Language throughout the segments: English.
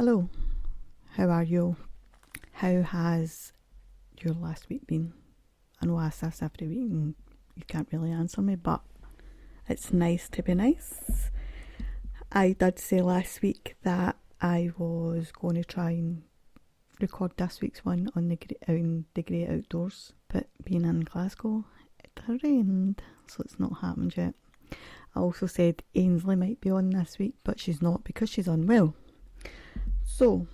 Hello, how are you? How has your last week been? I know I ask this every week and you can't really answer me, but it's nice to be nice. I did say last week that I was going to try and record this week's one on the great outdoors, but being in Glasgow, it rained, so it's not happened yet. I also said Ainsley might be on this week, but she's not because she's unwell. So,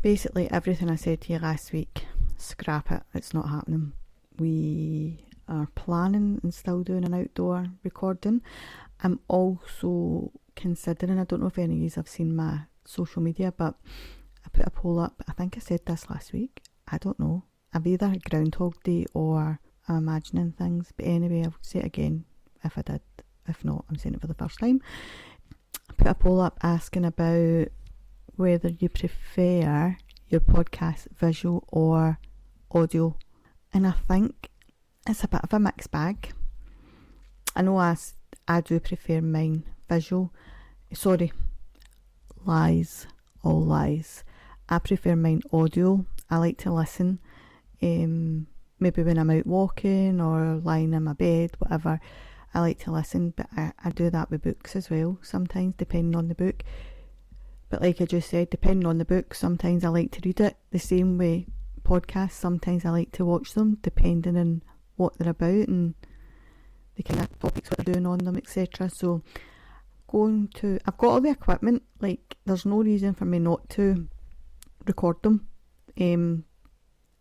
basically everything I said to you last week, scrap it, it's not happening. We are planning and still doing an outdoor recording. I'm also considering, I don't know if any of you have seen my social media, but I put a poll up. I think I said this last week, I don't know. I've either had Groundhog Day or I'm imagining things, but anyway, I'll say it again if I did. If not, I'm saying it for the first time. I put a poll up asking about whether you prefer your podcast visual or audio, and I think it's a bit of a mixed bag. I know I do prefer mine visual. Sorry, lies, all lies. I prefer mine audio. I like to listen, maybe when I'm out walking or lying in my bed, whatever. I like to listen, but I do that with books as well, sometimes, depending on the book. But like I just said, depending on the book, sometimes I like to read it. The same way podcasts, sometimes I like to watch them, depending on what they're about and the kind of topics what they're doing on them, etc. So, I've got all the equipment, like, there's no reason for me not to record them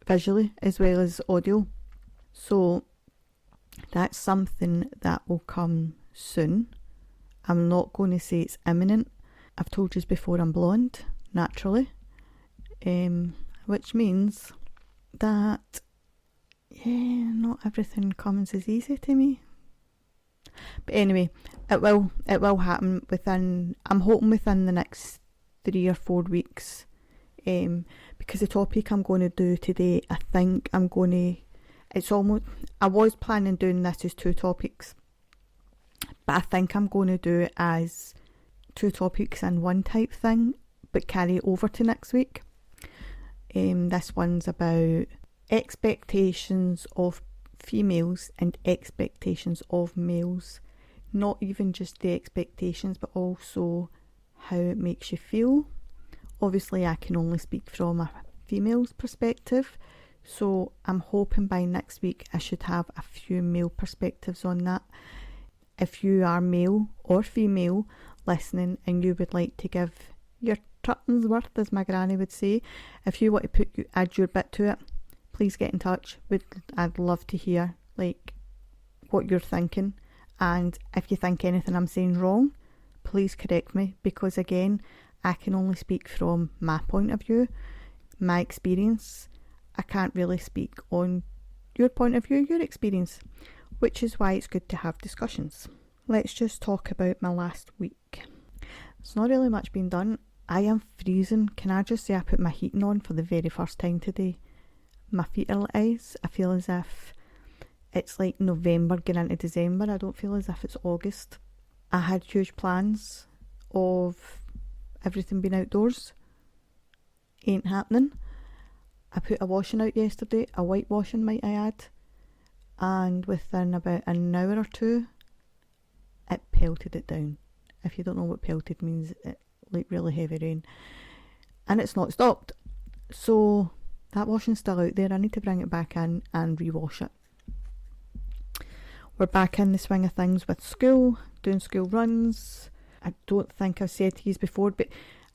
visually as well as audio. So, that's something that will come soon. I'm not going to say it's imminent. I've told you before, I'm blonde, naturally, which means that, not everything comes as easy to me. But anyway, it will happen I'm hoping within the next 3 or 4 weeks, because the topic I'm going to do today, I think I was planning doing this as 2 topics, but I think I'm going to do it as 2 topics in one type thing, but carry it over to next week. This one's about expectations of females and expectations of males. Not even just the expectations, but also how it makes you feel. Obviously, I can only speak from a female's perspective, so I'm hoping by next week I should have a few male perspectives on that. If you are male or female listening and you would like to give your tuppence worth, as my granny would say, if you want to add your bit to it, please get in touch. I'd love to hear what you're thinking, and if you think anything I'm saying wrong, please correct me, because again, I can only speak from my point of view, my experience. I can't really speak on your point of view, your experience, which is why it's good to have discussions. Let's just talk about my last week. It's not really much been done. I am freezing. Can I just say I put my heating on for the very first time today? My feet are ice. I feel as if it's like November getting into December. I don't feel as if it's August. I had huge plans of everything being outdoors. Ain't happening. I put a washing out yesterday, a white washing might I add, and within about an hour or 2 it pelted it down. If you don't know what pelted means, it like really heavy rain, and it's not stopped. So that washing's still out there. I need to bring it back in and rewash it. We're back in the swing of things with school, doing school runs. I don't think I've said to you before, but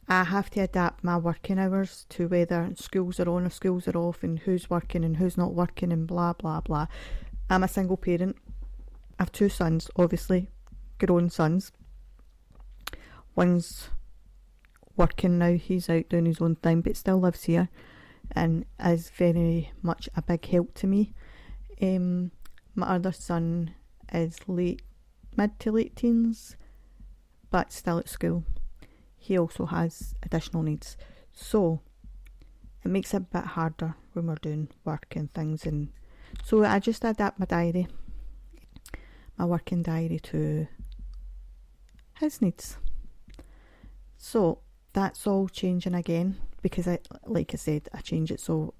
I have to adapt my working hours to whether schools are on or schools are off, and who's working and who's not working, and blah blah blah. I'm a single parent. I have 2 sons, obviously grown sons. One's working now, he's out doing his own thing, but still lives here and is very much a big help to me. My other son is mid to late teens, but still at school. He also has additional needs, so it makes it a bit harder when we're doing work and things, and so I just adapt my working diary to his needs. So that's all changing again because like I said, I changed it. So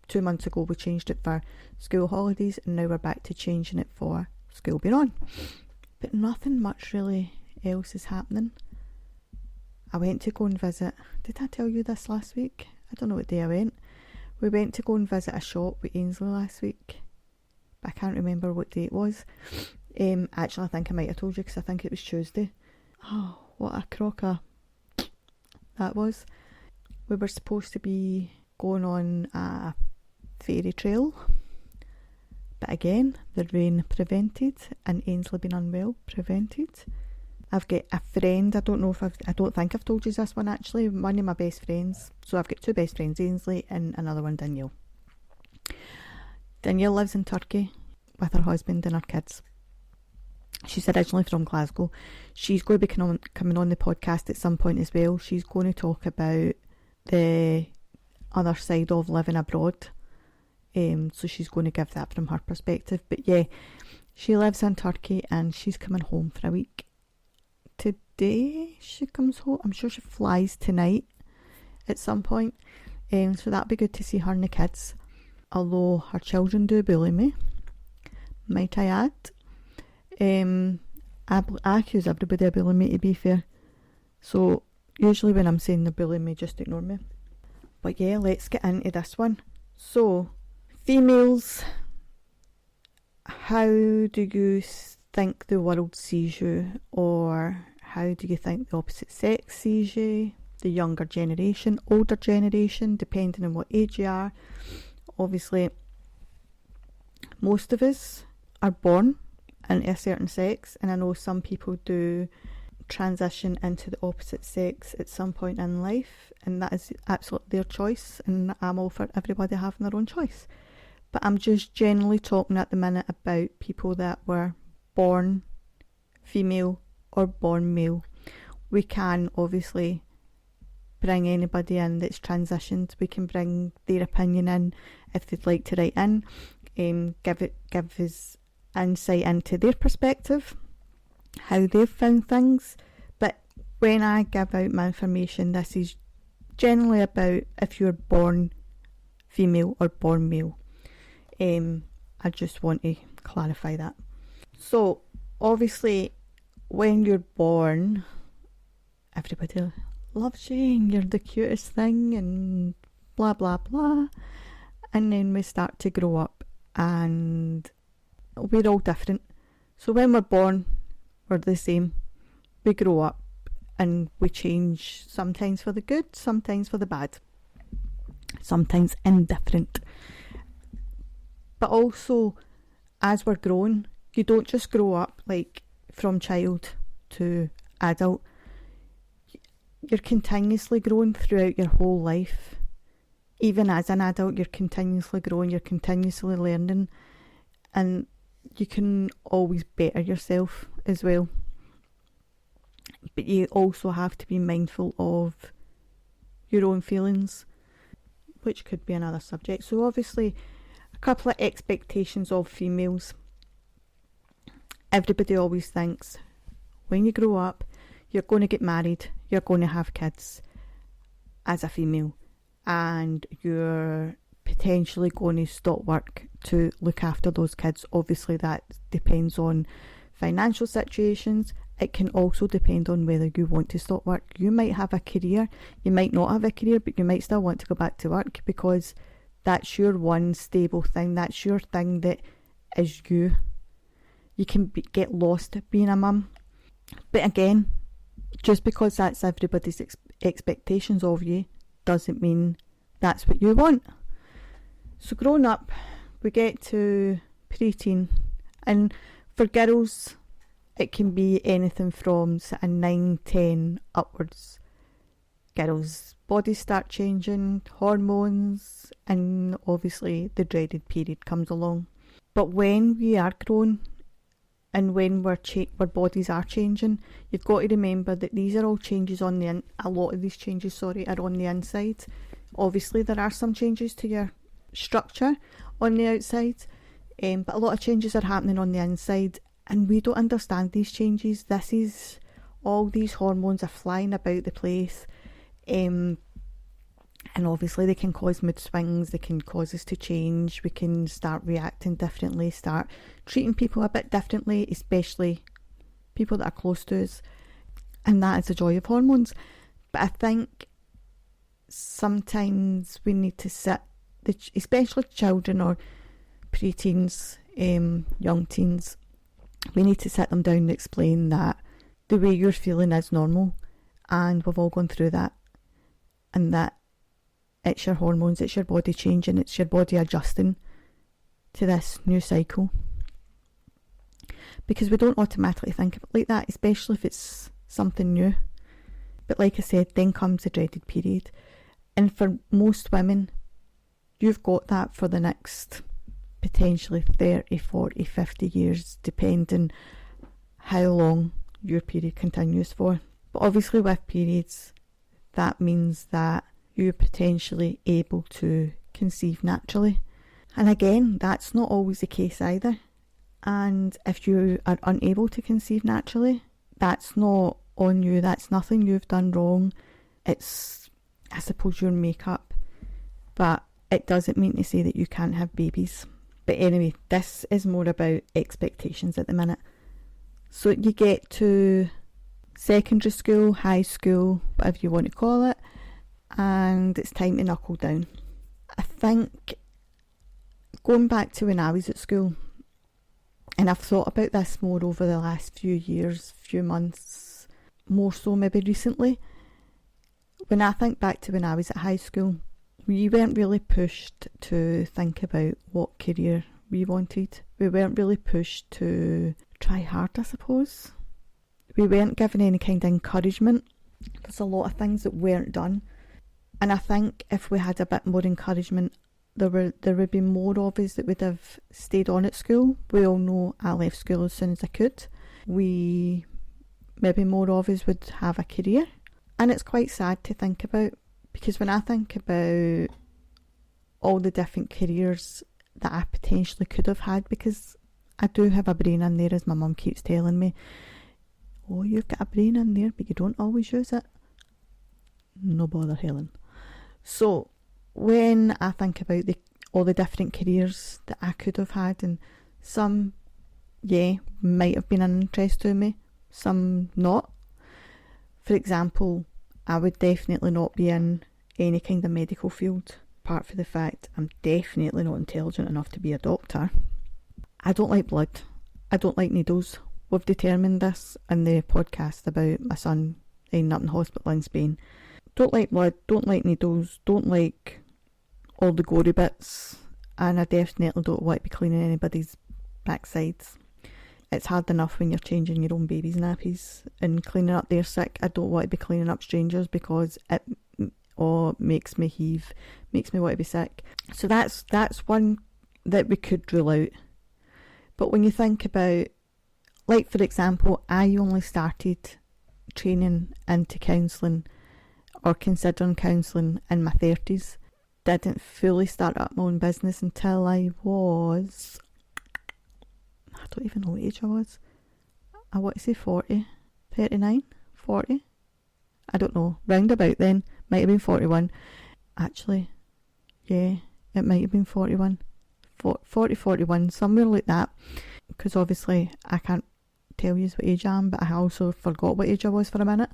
2 months ago we changed it for school holidays, and now we're back to changing it for school being on. But nothing much really else is happening. I went to go and visit, did I tell you this last week? I don't know what day I went. We went to go and visit a shop with Ainsley last week, but I can't remember what day it was. Actually, I think I might have told you because I think it was Tuesday. Oh, what a crocker that was. We were supposed to be going on a fairy trail, but again, the rain prevented, and Ainsley being unwell prevented. I've got a friend, I don't think I've told you this one actually, one of my best friends. So I've got two best friends, Ainsley and another one, Danielle. Danielle lives in Turkey with her husband and her kids. She's originally from Glasgow. She's going to be coming on the podcast at some point as well. She's going to talk about the other side of living abroad. So she's going to give that from her perspective. But yeah, she lives in Turkey and she's coming home for a week. Today she comes home. I'm sure she flies tonight at some point. So that'll be good to see her and the kids. Although her children do bully me, might I add. I accuse everybody of bullying me, to be fair. So usually when I'm saying they're bullying me, just ignore me. But yeah, let's get into this one. So, females, how do you think the world sees you, or how do you think the opposite sex sees you, the younger generation, older generation, depending on what age you are? Obviously, most of us are born into a certain sex, and I know some people do transition into the opposite sex at some point in life, and that is absolutely their choice, and I'm all for everybody having their own choice. But I'm just generally talking at the minute about people that were born female or born male. We can obviously bring anybody in that's transitioned. We can bring their opinion in if they'd like to write in, give us insight into their perspective, how they've found things. But when I give out my information, this is generally about if you're born female or born male. I just want to clarify that. So obviously when you're born, everybody loves you and you're the cutest thing and blah blah blah, and then we start to grow up and we're all different. So when we're born, we're the same. We grow up and we change, sometimes for the good, sometimes for the bad, sometimes indifferent. But also, as we're growing, you don't just grow up like from child to adult. You're continuously growing throughout your whole life. Even as an adult, you're continuously growing, you're continuously learning, and you can always better yourself as well. But you also have to be mindful of your own feelings, which could be another subject. So obviously, a couple of expectations of females. Everybody always thinks when you grow up, you're going to get married, you're going to have kids as a female, and you're potentially going to stop work to look after those kids. Obviously that depends on financial situations. It can also depend on whether you want to stop work. You might have a career, you might not have a career, but you might still want to go back to work because that's your one stable thing. That's your thing that is you. You can get lost being a mum. But again, just because that's everybody's expectations of you doesn't mean that's what you want. So growing up, we get to preteen, and for girls it can be anything from sort of 9, 10 upwards. Girls' bodies start changing, hormones, and obviously the dreaded period comes along. But when we are grown and when our bodies are changing, you've got to remember that these are all changes on the a lot of these changes, are on the inside. Obviously there are some changes to your structure on the outside, but a lot of changes are happening on the inside, and we don't understand these changes. All these hormones are flying about the place. And obviously they can cause mood swings, they can cause us to change, we can start reacting differently, start treating people a bit differently, especially people that are close to us. And that is the joy of hormones. But I think sometimes we need to sit, especially children or pre-teens, young teens, we need to sit them down and explain that the way you're feeling is normal, and we've all gone through that, and that it's your hormones, it's your body changing, it's your body adjusting to this new cycle. Because we don't automatically think of it like that, especially if it's something new. But like I said, then comes the dreaded period. And for most women, you've got that for the next potentially 30, 40, 50 years, depending how long your period continues for. But obviously with periods, that means that you're potentially able to conceive naturally. And again, that's not always the case either. And if you are unable to conceive naturally, that's not on you, that's nothing you've done wrong. It's, I suppose, your makeup. But it doesn't mean to say that you can't have babies. But anyway, this is more about expectations at the minute. So you get to secondary school, high school, whatever you want to call it, and it's time to knuckle down. I think going back to when I was at school, and I've thought about this more over the last few years, few months, more so maybe recently. When I think back to when I was at high school, we weren't really pushed to think about what career we wanted. We weren't really pushed to try hard, I suppose. We weren't given any kind of encouragement. There's a lot of things that weren't done. And I think if we had a bit more encouragement, there would be more of us that would have stayed on at school. We all know I left school as soon as I could. Maybe more of us would have a career. And it's quite sad to think about, because when I think about all the different careers that I potentially could have had, because I do have a brain in there, as my mum keeps telling me, oh, you've got a brain in there, but you don't always use it. No bother, Helen. So when I think about all the different careers that I could have had, and some, might have been an interest to me, some not. For example, I would definitely not be in any kind of medical field, apart from the fact I'm definitely not intelligent enough to be a doctor. I don't like blood. I don't like needles. We've determined this in the podcast about my son ending up in hospital in Spain. Don't like blood, don't like needles, don't like all the gory bits, and I definitely don't want to be cleaning anybody's backsides. It's hard enough when you're changing your own baby's nappies and cleaning up their sick. I don't want to be cleaning up strangers because it makes me heave, makes me want to be sick. So that's one that we could rule out. But when you think about, like for example, I only started training into counselling or considering counselling in my 30s. Didn't fully start up my own business until I was, I don't even know what age I was. I want to say 40, 39, 40. I don't know, round about then. Might have been 41. Actually, yeah, it might have been 41. 40, 41, somewhere like that. Because obviously I can't tell you what age I am, but I also forgot what age I was for a minute.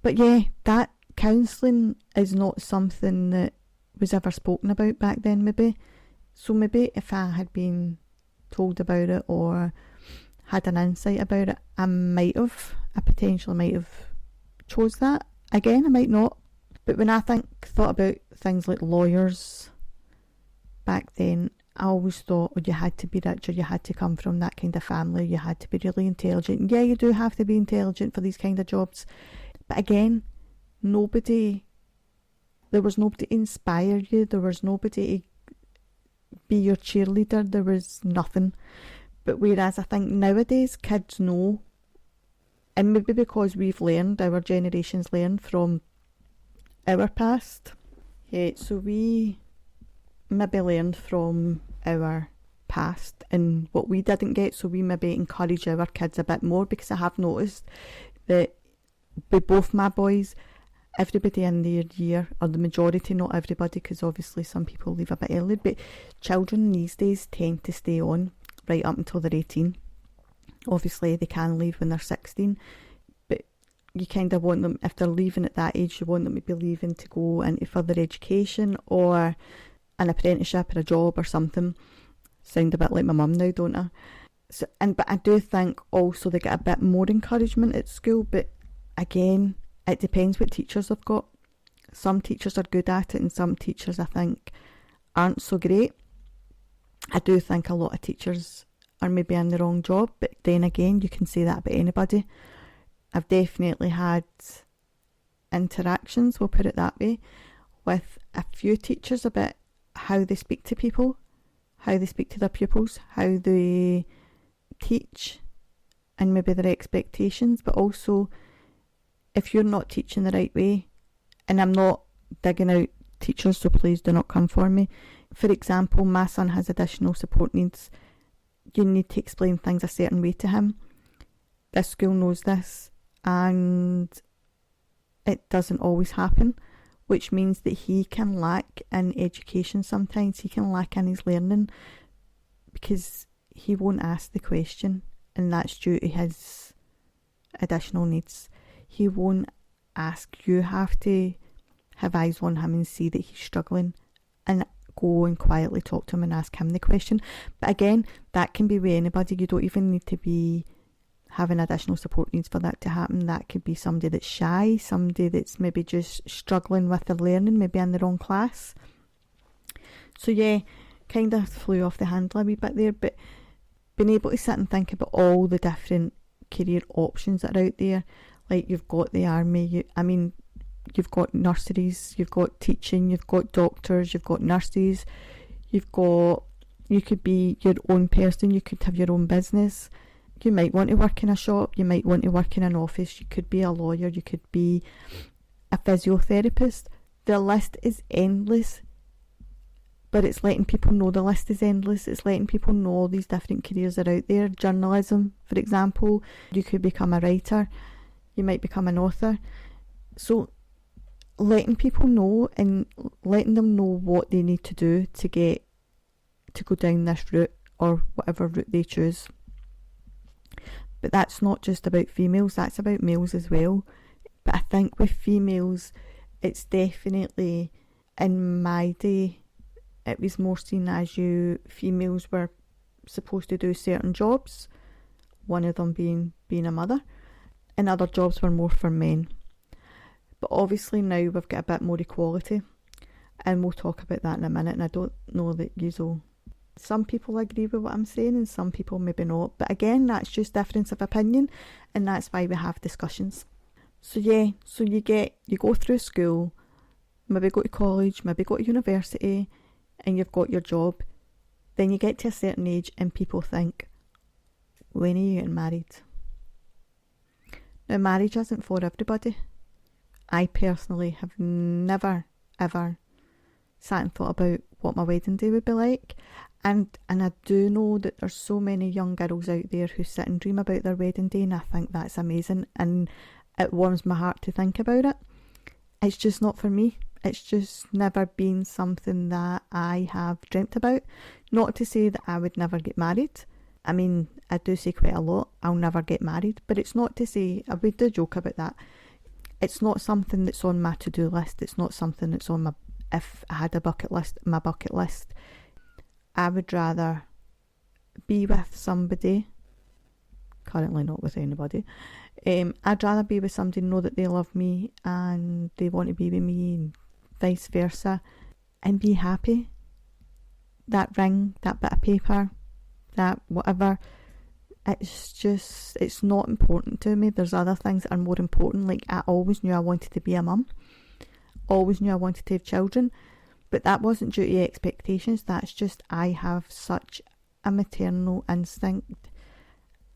But yeah, that counselling is not something that was ever spoken about back then, maybe. So maybe if I had been told about it or had an insight about it, I potentially might have chose that. Again, I might not. But when I thought about things like lawyers back then, I always thought, you had to be rich, or you had to come from that kind of family, you had to be really intelligent. Yeah, you do have to be intelligent for these kind of jobs. But again, there was nobody to inspire you, there was nobody to be your cheerleader, there was nothing. But whereas I think nowadays kids know, and maybe because our generation's learned from our past, so we maybe learned from our past and what we didn't get, so we maybe encourage our kids a bit more, because I have noticed that with both my boys, everybody in their year, or the majority, not everybody, because obviously some people leave a bit early, but children these days tend to stay on right up until they're 18. Obviously they can leave when they're 16, but you kind of want them, if they're leaving at that age, you want them to be leaving to go into further education or an apprenticeship or a job or something. Sound a bit like my mum now, don't I? So, but I do think also they get a bit more encouragement at school, but again, it depends what teachers they've got. Some teachers are good at it and some teachers, I think, aren't so great. I do think a lot of teachers are maybe in the wrong job, but then again, you can say that about anybody. I've definitely had interactions, we'll put it that way, with a few teachers about how they speak to people, how they speak to their pupils, how they teach, and maybe their expectations, but also if you're not teaching the right way, and I'm not digging out teachers, so please do not come for me. For example, my son has additional support needs. You need to explain things a certain way to him. This school knows this, and it doesn't always happen, which means that he can lack in education sometimes. He can lack in his learning because he won't ask the question, and that's due to his additional needs. He won't ask. You have to have eyes on him and see that he's struggling and go and quietly talk to him and ask him the question. But again, that can be with anybody. You don't even need to be having additional support needs for that to happen. That could be somebody that's shy, somebody that's maybe just struggling with their learning, maybe in the wrong class. So yeah, kind of flew off the handle a wee bit there, but being able to sit and think about all the different career options that are out there. Like, you've got the army, you've got nurseries, you've got teaching, you've got doctors, you've got nurses, you could be your own person, you could have your own business, you might want to work in a shop, you might want to work in an office, you could be a lawyer, you could be a physiotherapist. The list is endless, but it's letting people know the list is endless. It's letting people know all these different careers are out there. Journalism, for example, you could become a writer, you might become an author. So letting people know and letting them know what they need to do to go down this route or whatever route they choose. But that's not just about females, that's about males as well. But I think with females, it's definitely, in my day, it was more seen as females were supposed to do certain jobs, one of them being a mother, and other jobs were more for men. But obviously now we've got a bit more equality, and we'll talk about that in a minute, and I don't know that some people agree with what I'm saying and some people maybe not, but again, that's just difference of opinion, and that's why we have discussions. So yeah, so you go through school, maybe go to college, maybe go to university, and you've got your job. Then you get to a certain age and people think, when are you getting married? Now, marriage isn't for everybody. I personally have never ever sat and thought about what my wedding day would be like, and I do know that there's so many young girls out there who sit and dream about their wedding day, and I think that's amazing, and it warms my heart to think about it. It's just not for me. It's just never been something that I have dreamt about. Not to say that I would never get married. I mean, I do say quite a lot, I'll never get married, but it's not to say, I would do joke about that. It's not something that's on my to-do list. It's not something that's on if I had my bucket list. I would rather be with somebody, currently not with anybody, I'd rather be with somebody, know that they love me and they want to be with me and vice versa, and be happy. That ring, that bit of paper, that whatever, it's not important to me. There's other things that are more important. Like, I always knew I wanted to be a mum, always knew I wanted to have children, but that wasn't due to expectations. That's just, I have such a maternal instinct.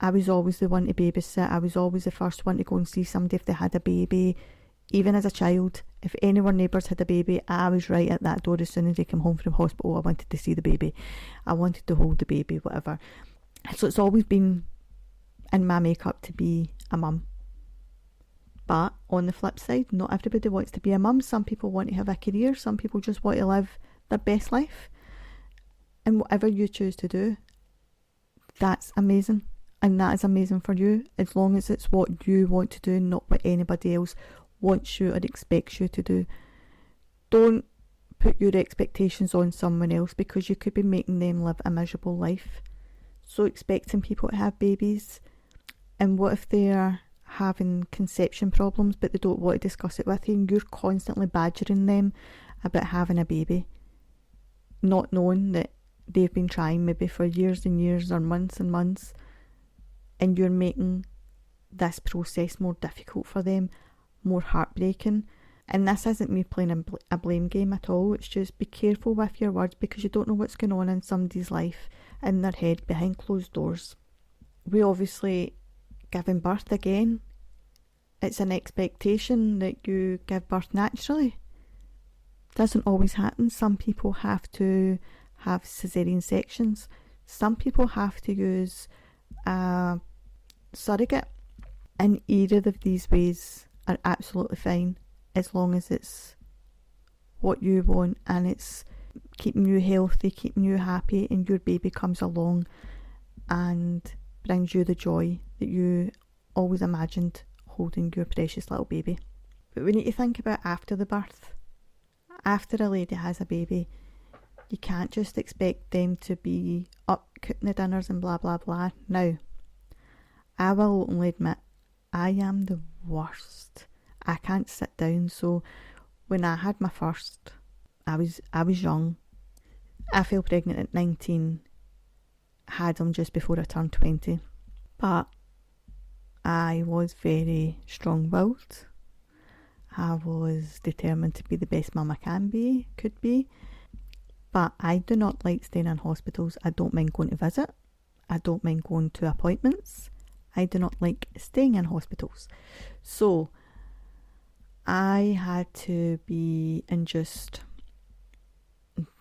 I was always the one to babysit. I was always the first one to go and see somebody if they had a baby. Even as a child, if any of our neighbours had a baby, I was right at that door as soon as they came home from hospital. I wanted to see the baby. I wanted to hold the baby, whatever. So it's always been in my makeup to be a mum. But on the flip side, not everybody wants to be a mum. Some people want to have a career. Some people just want to live their best life. And whatever you choose to do, that's amazing. And that is amazing for you, as long as it's what you want to do, not what anybody else wants you or expects you to do. Don't put your expectations on someone else, because you could be making them live a miserable life. So expecting people to have babies, and what if they're having conception problems but they don't want to discuss it with you, and you're constantly badgering them about having a baby, not knowing that they've been trying maybe for years and years or months and months, and you're making this process more difficult for them, more heartbreaking. And this isn't me playing a blame game at all. It's just be careful with your words, because you don't know what's going on in somebody's life, in their head, behind closed doors. We obviously giving birth again. It's an expectation that you give birth naturally. Doesn't always happen. Some people have to have caesarean sections. Some people have to use a surrogate. And either of these ways are absolutely fine, as long as it's what you want and it's keeping you healthy, keeping you happy, and your baby comes along and brings you the joy that you always imagined holding your precious little baby. But we need to think about after the birth. After a lady has a baby, you can't just expect them to be up cooking the dinners and blah blah blah. Now, I will openly admit, I am the worst. I can't sit down. So when I had my first, I was young. I fell pregnant at 19, had him just before I turned 20. But I was very strong-willed. I was determined to be the best mum I could be. But I do not like staying in hospitals. I don't mind going to visit. I don't mind going to appointments. I do not like staying in hospitals. So I had to be in just,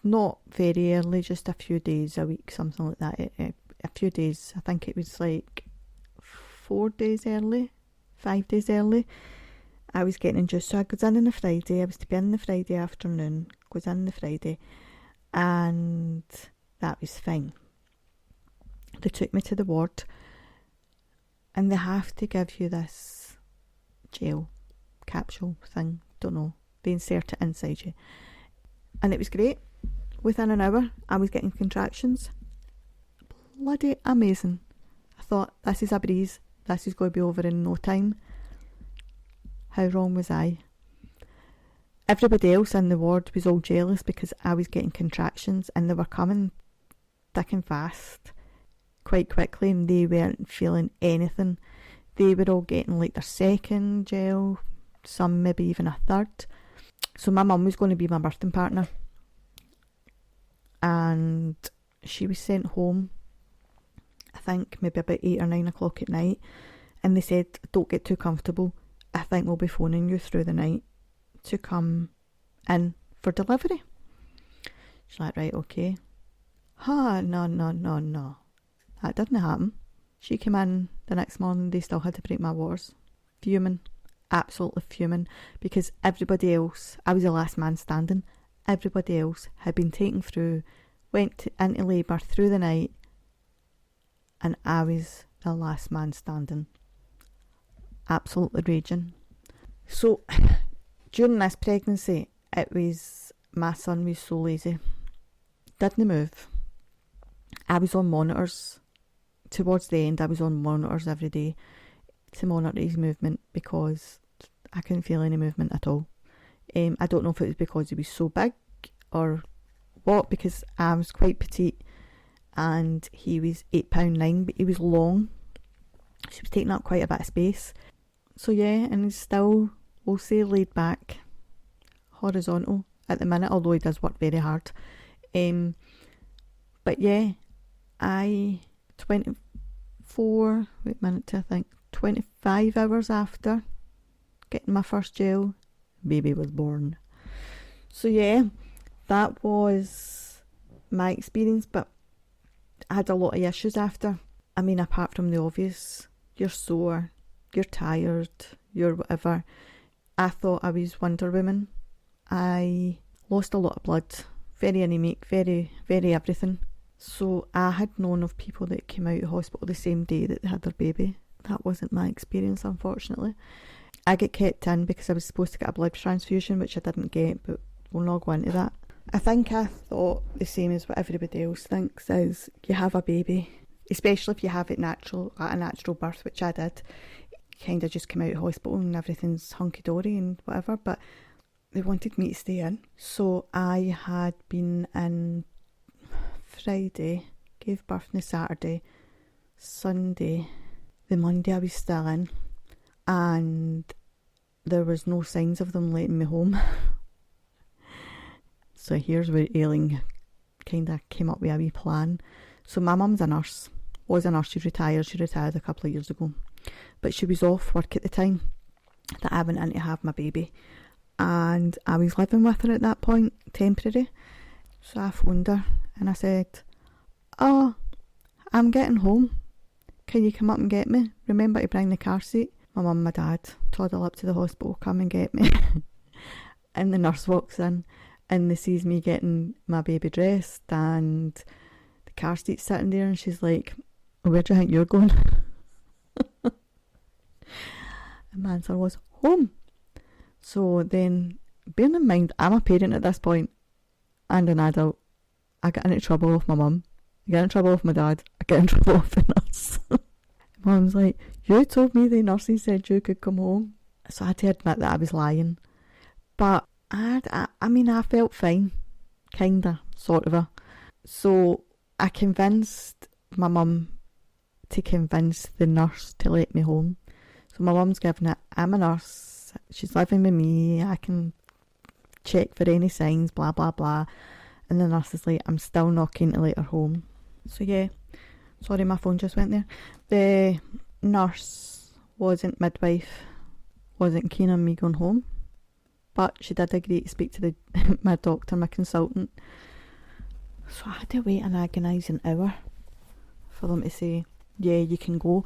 not very early, just a few days a week, something like that. A few days, I think it was like 4 days early, 5 days early. I was getting induced. So I goes in on the Friday. I was to be in the Friday afternoon, goes in the Friday, and that was fine. They took me to the ward, and they have to give you this gel capsule thing, don't know, they insert it inside you, and it was great. Within an hour I was getting contractions. Bloody amazing. I thought, this is a breeze, this is going to be over in no time. How wrong was I? Everybody else in the ward was all jealous because I was getting contractions, and they were coming thick and fast quite quickly, and they weren't feeling anything. They were all getting like their second gel, some maybe even a third. So my mum was going to be my birthing partner, and she was sent home, I think maybe about 8 or 9 o'clock at night, and they said, don't get too comfortable, I think we'll be phoning you through the night to come in for delivery. She's like, right, okay. No, that didn't happen. She came in the next morning, they still had to break my waters. Fuming, absolutely fuming, because everybody else, I was the last man standing, everybody else had been taken through, went into labour through the night, and I was the last man standing. Absolutely raging. So during this pregnancy, my son was so lazy, didn't move. I was on monitors. Towards the end, I was on monitors every day to monitor his movement, because I couldn't feel any movement at all. I don't know if it was because he was so big or what, because I was quite petite and he was 8'9", but he was long. So he was taking up quite a bit of space. So yeah, and he's still, we'll say, laid back, horizontal at the minute, although he does work very hard. But yeah, 25 hours after getting my first gel, baby was born. So yeah, that was my experience, but I had a lot of issues after. I mean, apart from the obvious, you're sore, you're tired, you're whatever. I thought I was Wonder Woman. I lost a lot of blood, very anemic, very, very everything. So I had known of people that came out of hospital the same day that they had their baby. That wasn't my experience, unfortunately. I get kept in because I was supposed to get a blood transfusion, which I didn't get, but we'll not go into that. I think I thought the same as what everybody else thinks, is you have a baby, especially if you have it at a natural birth, which I did. Kind of just came out of hospital and everything's hunky-dory and whatever, but they wanted me to stay in. So I had been in Friday, gave birth on the Saturday, Sunday, the Monday I was still in, and there was no signs of them letting me home. So here's where Aileen kind of came up with a wee plan. So my mum's a nurse, was a nurse, she retired a couple of years ago, but she was off work at the time that I went in to have my baby, and I was living with her at that point, temporary. So I phoned her and I said, "Oh, I'm getting home, can you come up and get me? Remember to bring the car seat." My mum and my dad toddle up to the hospital, come and get me. And the nurse walks in and they sees me getting my baby dressed and the car seat's sitting there, and she's like, "Where do you think you're going?" And my answer was, "Home." So then, bearing in mind, I'm a parent at this point and an adult, I get into trouble with my mum, I get in trouble with my dad, I get in trouble with the nurse. Mum's like, "You told me the nurses said you could come home." So I had to admit that I was lying. But I felt fine. Kinda, sort of. So I convinced my mum to convince the nurse to let me home. So my mum's given it, I'm a nurse, she's living with me, I can check for any signs, blah, blah, blah. And the nurse is like, "I'm still not keen to let her home." So yeah, sorry, my phone just went there. The nurse midwife wasn't keen on me going home, but she did agree to speak to my doctor, my consultant. So I had to wait an agonising hour for them to say, "Yeah, you can go."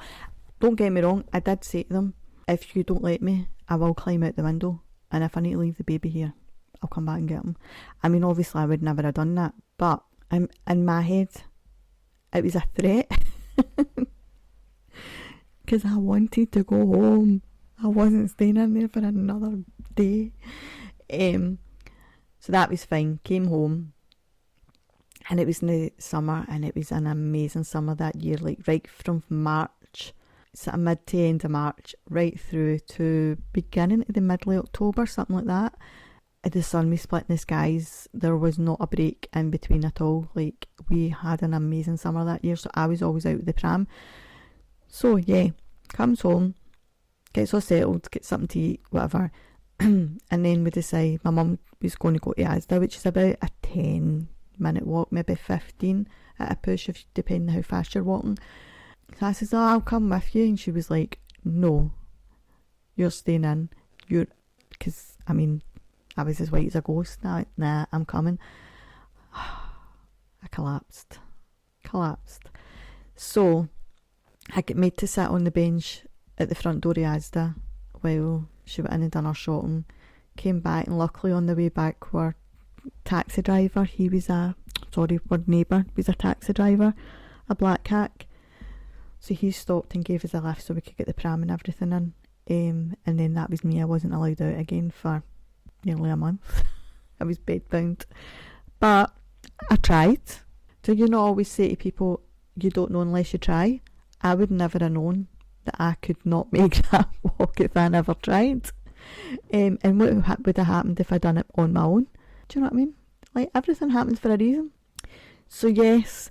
Don't get me wrong, I did say to them, "If you don't let me, I will climb out the window, and if I need to leave the baby here, I'll come back and get him." I mean, obviously I would never have done that, but in my head, it was a threat. Because I wanted to go home. I wasn't staying in there for another day. So that was fine. Came home, and it was in the summer, and it was an amazing summer that year, like right from March, sort of mid to end of March, right through to beginning to the middle of October, something like that. The sun was splitting the skies. There was not a break in between at all. Like, we had an amazing summer that year, so I was always out with the pram. So yeah, comes home, gets all settled, gets something to eat, whatever. And then we decide my mum was going to go to Asda, which is about a 10-minute walk, maybe 15 at a push, if depending how fast you're walking. So I says, "Oh, I'll come with you." And she was like, "No, you're staying in." Because, I mean, I was as white as a ghost. Nah, I'm coming. I collapsed. So I get made to sit on the bench at the front door of Asda while she went in and done her shopping. Came back, and luckily on the way back, our taxi driver, our neighbour was a taxi driver, a black hack. So he stopped and gave us a lift so we could get the pram and everything in. And then that was me. I wasn't allowed out again for nearly a month. I was bedbound. But I tried. Do you not always say to people, you don't know unless you try? I would never have known that I could not make that walk if I never tried. And what would have happened if I'd done it on my own? Do you know what I mean? Like, everything happens for a reason. So yes,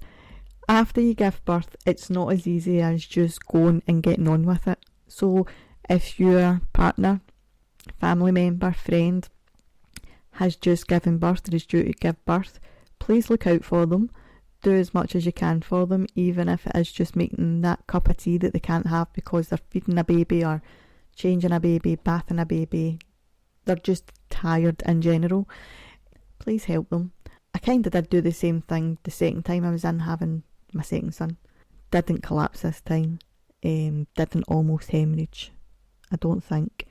after you give birth, it's not as easy as just going and getting on with it. So if your partner, family member, friend has just given birth or is due to give birth, please look out for them. Do as much as you can for them, even if it is just making that cup of tea that they can't have because they're feeding a baby or changing a baby, bathing a baby. They're just tired in general. Please help them. I kind of did do the same thing the second time I was in having my second son. Didn't collapse this time. Didn't almost hemorrhage, I don't think.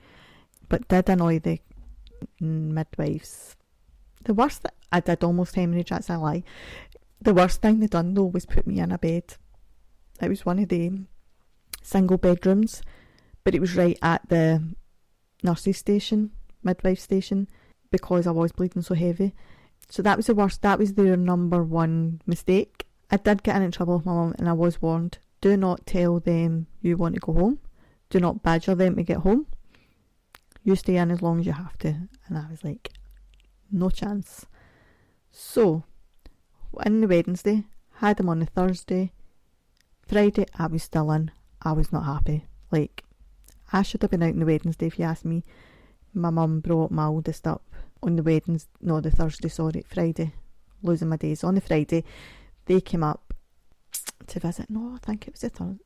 but did annoy the midwives. The worst, I did almost hemorrhage, that's a lie. The worst thing they done though was put me in a bed. It was one of the single bedrooms, but it was right at the nurse's station, midwife station, because I was bleeding so heavy. So that was the worst. That was their number one mistake. I did get in trouble with my mum, and I was warned, do not tell them you want to go home. Do not badger them to get home. You stay in as long as you have to. And I was like, no chance. So, in the Wednesday, had them on the Thursday. Friday, I was still in. I was not happy. Like, I should have been out on the Wednesday if you ask me. My mum brought my oldest up on the Friday, losing my days. On the Friday, they came up to visit. No, I think it was the Thursday.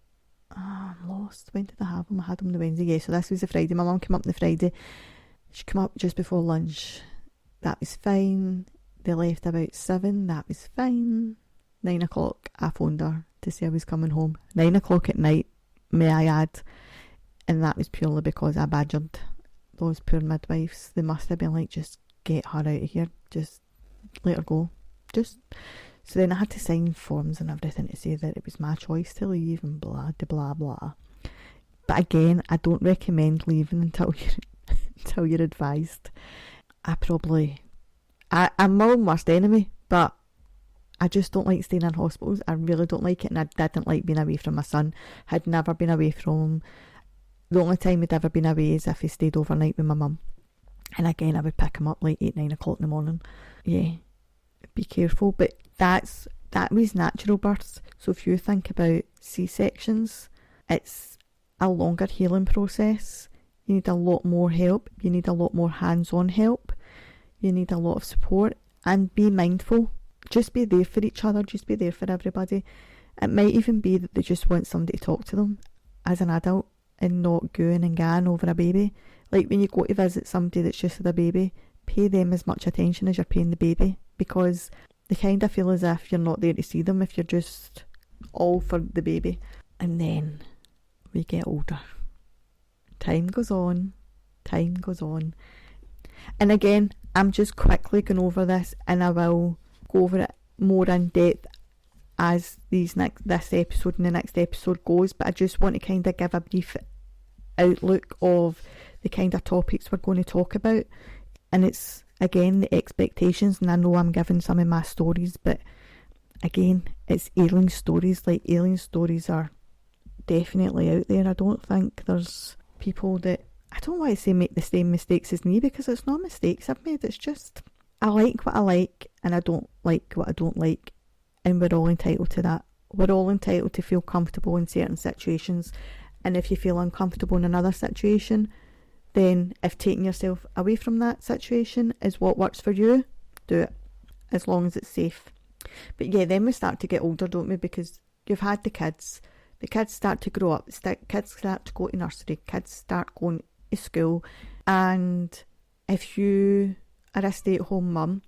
I'm lost. When did I have them? I had them on the Wednesday. Yeah, so this was the Friday. My mum came up on the Friday. She came up just before lunch. That was fine. They left about 7. That was fine. 9 o'clock, I phoned her to say I was coming home. 9 o'clock at night, may I add. And that was purely because I badgered those poor midwives. They must have been like, just get her out of here. Just let her go. So then I had to sign forms and everything to say that it was my choice to leave and blah, blah, blah. But again, I don't recommend leaving until you're advised. I'm my own worst enemy, but I just don't like staying in hospitals. I really don't like it, and I didn't like being away from my son. Had never been away from him. The only time he'd ever been away is if he stayed overnight with my mum. And again, I would pick him up like 8, 9 o'clock in the morning. Yeah, be careful. But that was natural births. So if you think about C-sections, it's a longer healing process. You need a lot more help. You need a lot more hands-on help. You need a lot of support. And be mindful. Just be there for each other. Just be there for everybody. It might even be that they just want somebody to talk to them as an adult and not gooing and gahing over a baby. Like when you go to visit somebody that's just had a baby, pay them as much attention as you're paying the baby, because they kind of feel as if you're not there to see them if you're just all for the baby. And then we get older. Time goes on. And again, I'm just quickly going over this, and I will go over it more in depth as this episode and the next episode goes, but I just want to kind of give a brief outlook of the kind of topics we're going to talk about. And it's, again, the expectations, and I know I'm giving some of my stories, but again, it's Aileen stories. Like, Aileen stories are definitely out there. I don't think there's people that, I don't want to say make the same mistakes as me, because it's not mistakes I've made. It's just, I like what I like and I don't like what I don't like, and we're all entitled to that. We're all entitled to feel comfortable in certain situations, and if you feel uncomfortable in another situation, then if taking yourself away from that situation is what works for you, do it, as long as it's safe. But yeah, then we start to get older, don't we? Because you've had the kids start to grow up, kids start to go to nursery, kids start going to school, and if you are a stay-at-home mum,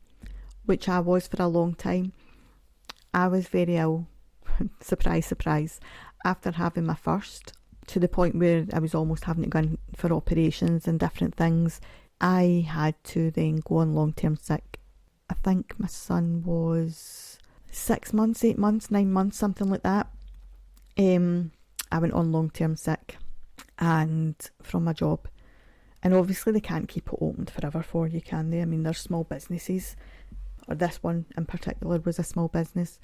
which I was for a long time, I was very ill, surprise, surprise, after having my first, to the point where I was almost having to go in for operations and different things. I had to then go on long-term sick. I think my son was 6 months, 8 months, 9 months, something like that. I went on long-term sick and from my job. And obviously they can't keep it open forever for you, can they? I mean, there's small businesses, or this one in particular was a small business.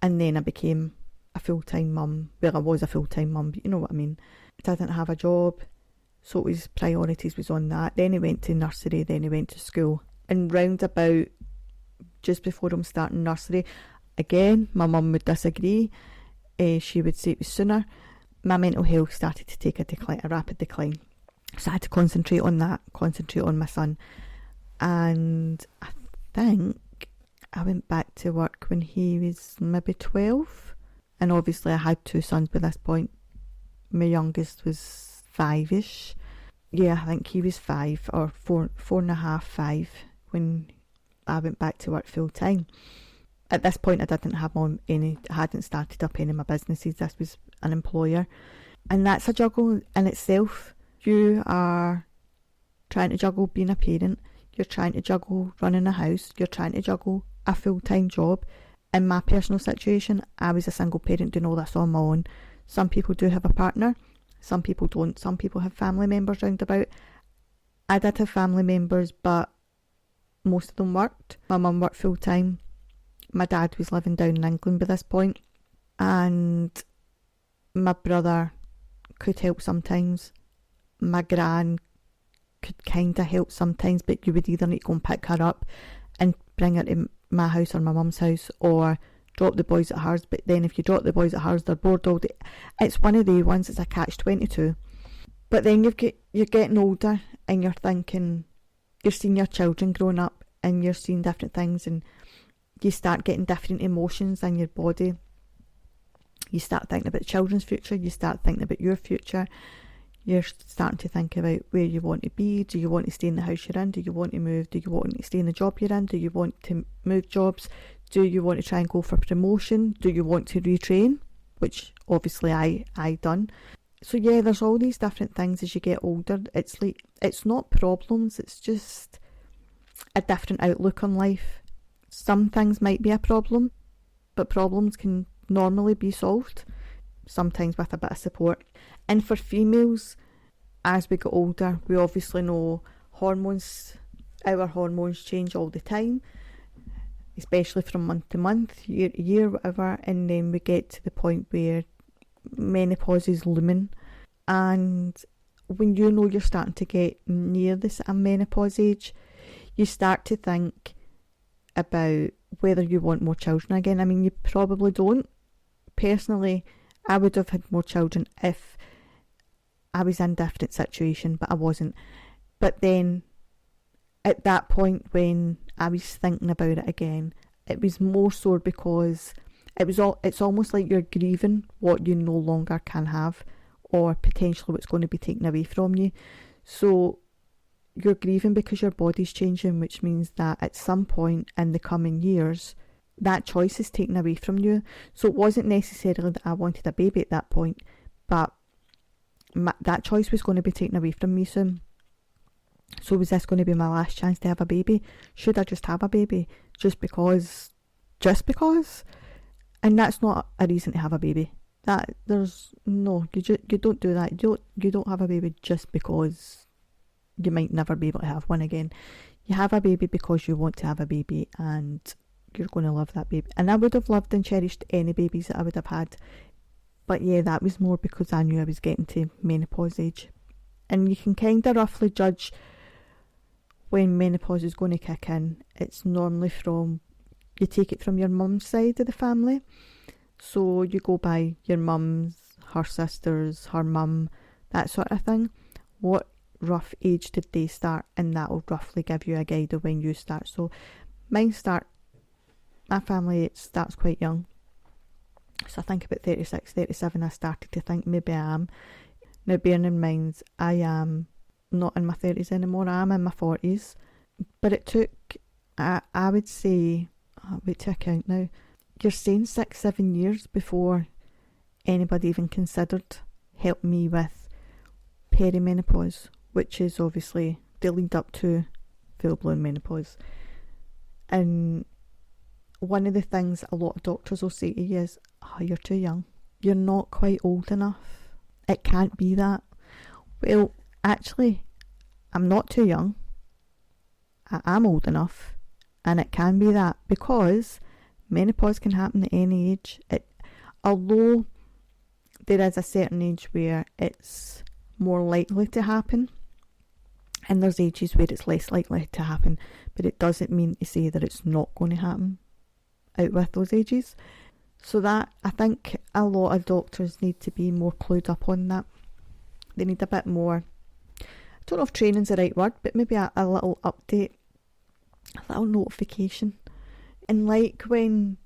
And then I became a full-time mum. Well, I was a full-time mum, but you know what I mean. I didn't have a job, so it was, priorities was on that. Then he went to nursery, then he went to school. And round about just before him starting nursery, again, my mum would disagree. She would say it was sooner. My mental health started to take a rapid decline. So I had to concentrate on that, concentrate on my son. And I think I went back to work when he was maybe 12. And obviously I had 2 sons by this point. My youngest was 5-ish. Yeah, I think he was 5 or 4.5, 5 when I went back to work full time. At this point I didn't have I hadn't started up any of my businesses. This was an employer. And that's a juggle in itself. You are trying to juggle being a parent, you're trying to juggle running a house, you're trying to juggle a full-time job. In my personal situation, I was a single parent doing all this on my own. Some people do have a partner, some people don't. Some people have family members round about. I did have family members, but most of them worked. My mum worked full-time. My dad was living down in England by this point, and my brother could help sometimes. My gran could kind of help sometimes, but you would either need to go and pick her up and bring her to my house or my mum's house, or drop the boys at hers. But then if you drop the boys at hers, they're bored all day. It's one of the ones, it's a catch-22. But then you're getting older and you're thinking, you're seeing your children growing up and you're seeing different things, and you start getting different emotions in your body. You start thinking about children's future, you start thinking about your future. You're starting to think about where you want to be. Do you want to stay in the house you're in? Do you want to move? Do you want to stay in the job you're in? Do you want to move jobs? Do you want to try and go for promotion? Do you want to retrain? Which obviously I done. So yeah, there's all these different things as you get older. It's like, it's not problems, it's just a different outlook on life. Some things might be a problem, but problems can normally be solved, sometimes with a bit of support. And for females, as we get older, we obviously know our hormones change all the time, especially from month to month, year to year, whatever, and then we get to the point where menopause is looming. And when you know you're starting to get near this menopause age, you start to think about whether you want more children again. I mean, you probably don't. Personally, I would have had more children if I was in a different situation, but I wasn't. But then at that point when I was thinking about it again, it was more so because it's almost like you're grieving what you no longer can have, or potentially what's going to be taken away from you. So you're grieving because your body's changing, which means that at some point in the coming years, that choice is taken away from you. So it wasn't necessarily that I wanted a baby at that point, but that choice was going to be taken away from me soon. So was this going to be my last chance to have a baby? Should I just have a baby just because? And that's not a reason to have a baby. You don't do that. You don't have a baby just because you might never be able to have one again. You have a baby because you want to have a baby, and you're going to love that baby. And I would have loved and cherished any babies that I would have had. But yeah, that was more because I knew I was getting to menopause age. And you can kind of roughly judge when menopause is going to kick in. It's normally you take it from your mum's side of the family. So you go by your mum's, her sisters, her mum, that sort of thing. What rough age did they start? And that will roughly give you a guide of when you start. So my family, it starts quite young. So I think about 36, 37, I started to think maybe I am. Now bearing in mind, I am not in my 30s anymore, I am in my 40s. But it took, I would say, wait to account now, you're saying 6-7 years before anybody even considered helping me with perimenopause, which is obviously the lead up to full-blown menopause. And one of the things a lot of doctors will say to you is, you're too young. You're not quite old enough. It can't be that. Well, actually, I'm not too young. I am old enough, and it can be that, because menopause can happen at any age. Although there is a certain age where it's more likely to happen, and there's ages where it's less likely to happen, but it doesn't mean to say that it's not going to happen out with those ages. So that, I think a lot of doctors need to be more clued up on that. They need a bit more, I don't know if training's the right word, but maybe a little update, a little notification. And like when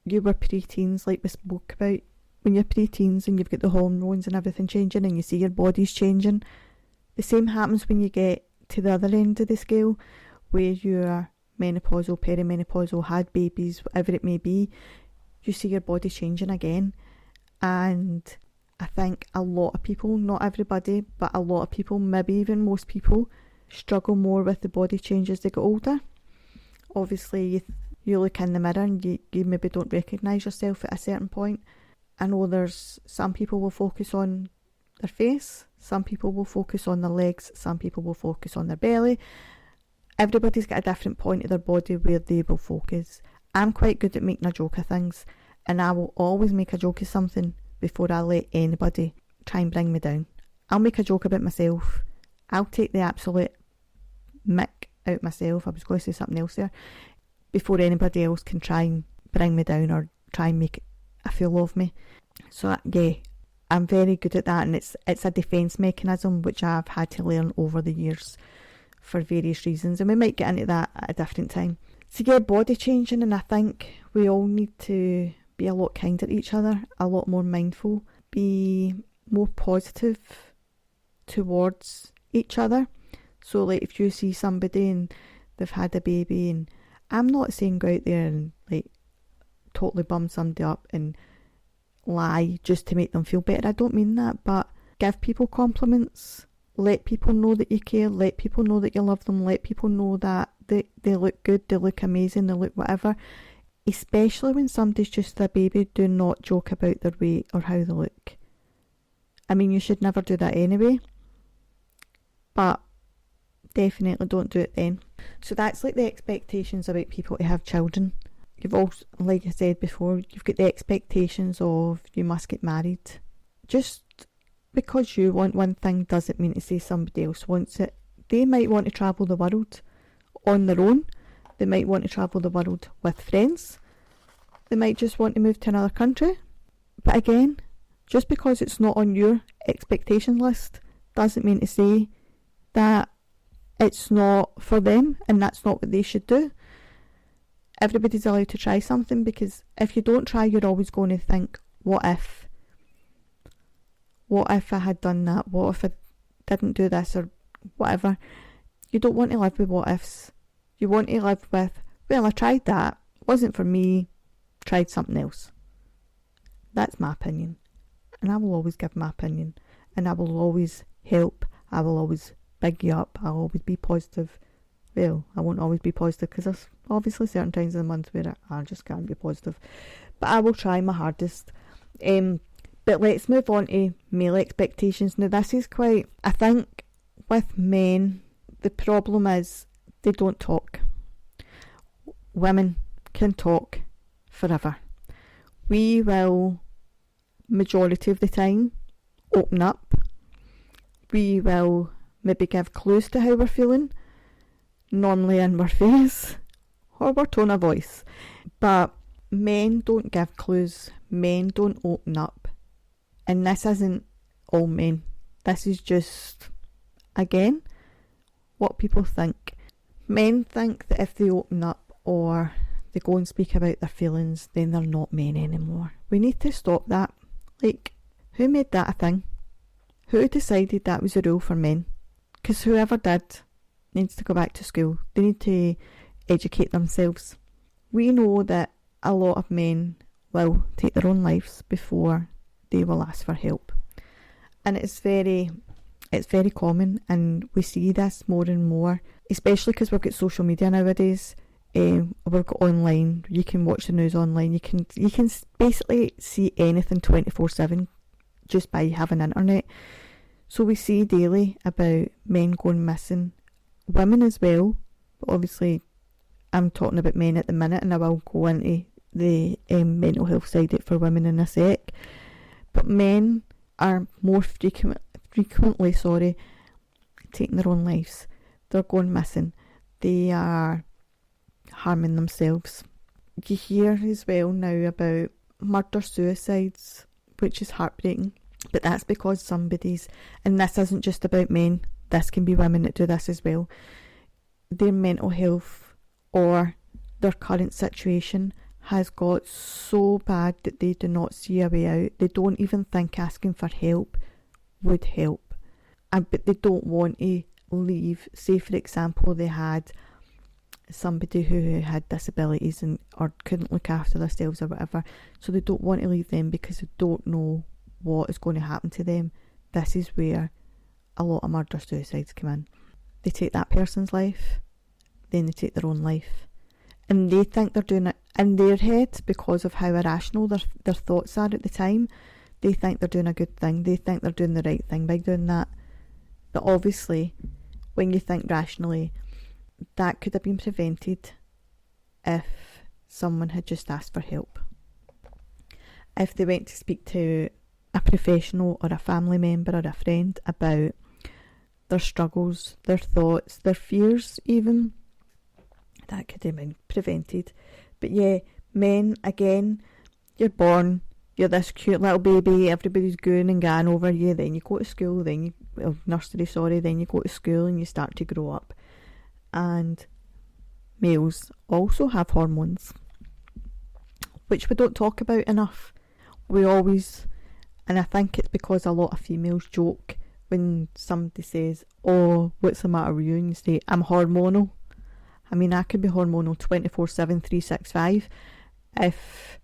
you were pre-teens, like we spoke about, when you're pre-teens and you've got the hormones and everything changing and you see your body's changing, the same happens when you get to the other end of the scale, where you're menopausal, perimenopausal, had babies, whatever it may be. You see your body changing again. And I think a lot of people, not everybody, but a lot of people, maybe even most people, struggle more with the body change as they get older. Obviously, you look in the mirror and you maybe don't recognise yourself at a certain point. I know there's some people will focus on their face, some people will focus on their legs, some people will focus on their belly. Everybody's got a different point of their body where they will focus. I'm quite good at making a joke of things, and I will always make a joke of something before I let anybody try and bring me down. I'll make a joke about myself. I'll take the absolute mick out myself. I was going to say something else there. Before anybody else can try and bring me down or try and make a fool of me. So yeah, I'm very good at that, and it's a defence mechanism which I've had to learn over the years for various reasons, and we might get into that at a different time. So yeah, body changing, and I think we all need to be a lot kinder to each other, a lot more mindful, be more positive towards each other. So like if you see somebody and they've had a baby, and I'm not saying go out there and like totally bum somebody up and lie just to make them feel better. I don't mean that, but give people compliments, let people know that you care, let people know that you love them, let people know that they look good, they look amazing, they look whatever. Especially when somebody's just a baby, do not joke about their weight or how they look. I mean, you should never do that anyway, but definitely don't do it then. So that's like the expectations about people to have children. You've also, like I said before, you've got the expectations of you must get married. Just because you want one thing doesn't mean to say somebody else wants it. They might want to travel the world on their own. They might want to travel the world with friends. They might just want to move to another country. But again, just because it's not on your expectation list doesn't mean to say that it's not for them and that's not what they should do. Everybody's allowed to try something, because if you don't try, you're always going to think, what if? What if I had done that? What if I didn't do this or whatever? You don't want to live with what ifs. You want to live with, well, I tried that, wasn't for me, tried something else. That's my opinion. And I will always give my opinion. And I will always help. I will always big you up. I'll always be positive. Well, I won't always be positive, because there's obviously certain times in the month where I just can't be positive. But I will try my hardest. But let's move on to male expectations. Now this is quite, I think with men, the problem is they don't talk. Women can talk forever. We will, majority of the time, open up. We will maybe give clues to how we're feeling, normally in our face or our tone of voice. But men don't give clues. Men don't open up. And this isn't all men. This is just, again, what people think. Men think that if they open up or they go and speak about their feelings, then they're not men anymore. We need to stop that. Like, who made that a thing? Who decided that was a rule for men? Because whoever did needs to go back to school. They need to educate themselves. We know that a lot of men will take their own lives before they will ask for help. And it's very common, and we see this more and more, especially because we've got social media nowadays. We've got online, you can watch the news online, you can basically see anything 24/7 just by having internet. So we see daily about men going missing, women as well, but obviously I'm talking about men at the minute, and I will go into the mental health side of it for women in a sec. But men are more frequently taking their own lives. They're going missing. They are harming themselves. You hear as well now about murder-suicides, which is heartbreaking. But that's because somebody's, and this isn't just about men, this can be women that do this as well, their mental health or their current situation has got so bad that they do not see a way out. They don't even think asking for help would help. But they don't want to leave. Say, for example, they had somebody who had disabilities or couldn't look after themselves or whatever, so they don't want to leave them because they don't know what is going to happen to them. This is where a lot of murder-suicides come in. they take that person's life, then they take their own life. And they think they're doing it in their head because of how irrational their thoughts are at the time. They think they're doing a good thing. They think they're doing the right thing by doing that. But obviously, when you think rationally, that could have been prevented if someone had just asked for help. If they went to speak to a professional or a family member or a friend about their struggles, their thoughts, their fears even, that could have been prevented. But yeah, men, again, you're born, you're this cute little baby, everybody's gooing and going over you, then you go to school, then you, then you go to school and you start to grow up. And males also have hormones, which we don't talk about enough. We always, and I think it's because a lot of females joke when somebody says, "Oh, what's the matter with you?" and you say, "I'm hormonal." I mean, I could be hormonal 24/7, 365. If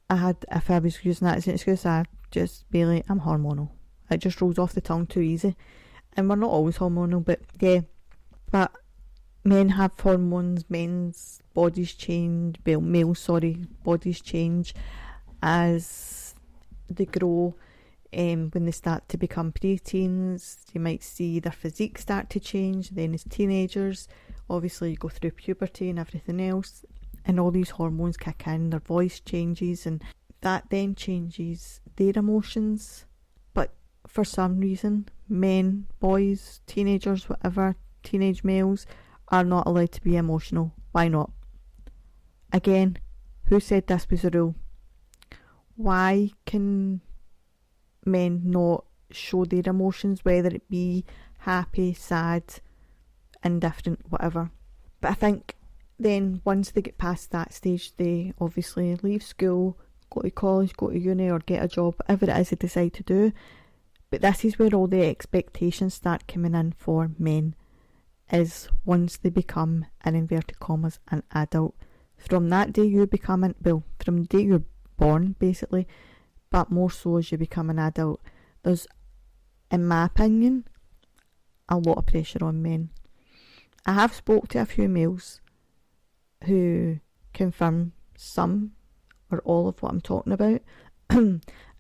I was using that as an excuse, I'd just be like, "I'm hormonal." It just rolls off the tongue too easy. And we're not always hormonal, but yeah. But men have hormones, men's bodies change, males, bodies change as they grow. When they start to become preteens, you might see their physique start to change. Then as teenagers, obviously you go through puberty and everything else, and all these hormones kick in, their voice changes, and that then changes their emotions. But for some reason, men, boys, teenagers, whatever, teenage males are not allowed to be emotional. Why not? Again, who said this was a rule? Why can men not show their emotions, whether it be happy, sad, indifferent, whatever? But I think then once they get past that stage, they obviously leave school, go to college, go to uni, or get a job, whatever it is they decide to do. But this is where all the expectations start coming in for men, is once they become, in inverted commas, an adult. From that day you become, from the day you're born basically, but more so as you become an adult, there's, in my opinion, a lot of pressure on men. I have spoke to a few males who confirm some or all of what I'm talking about.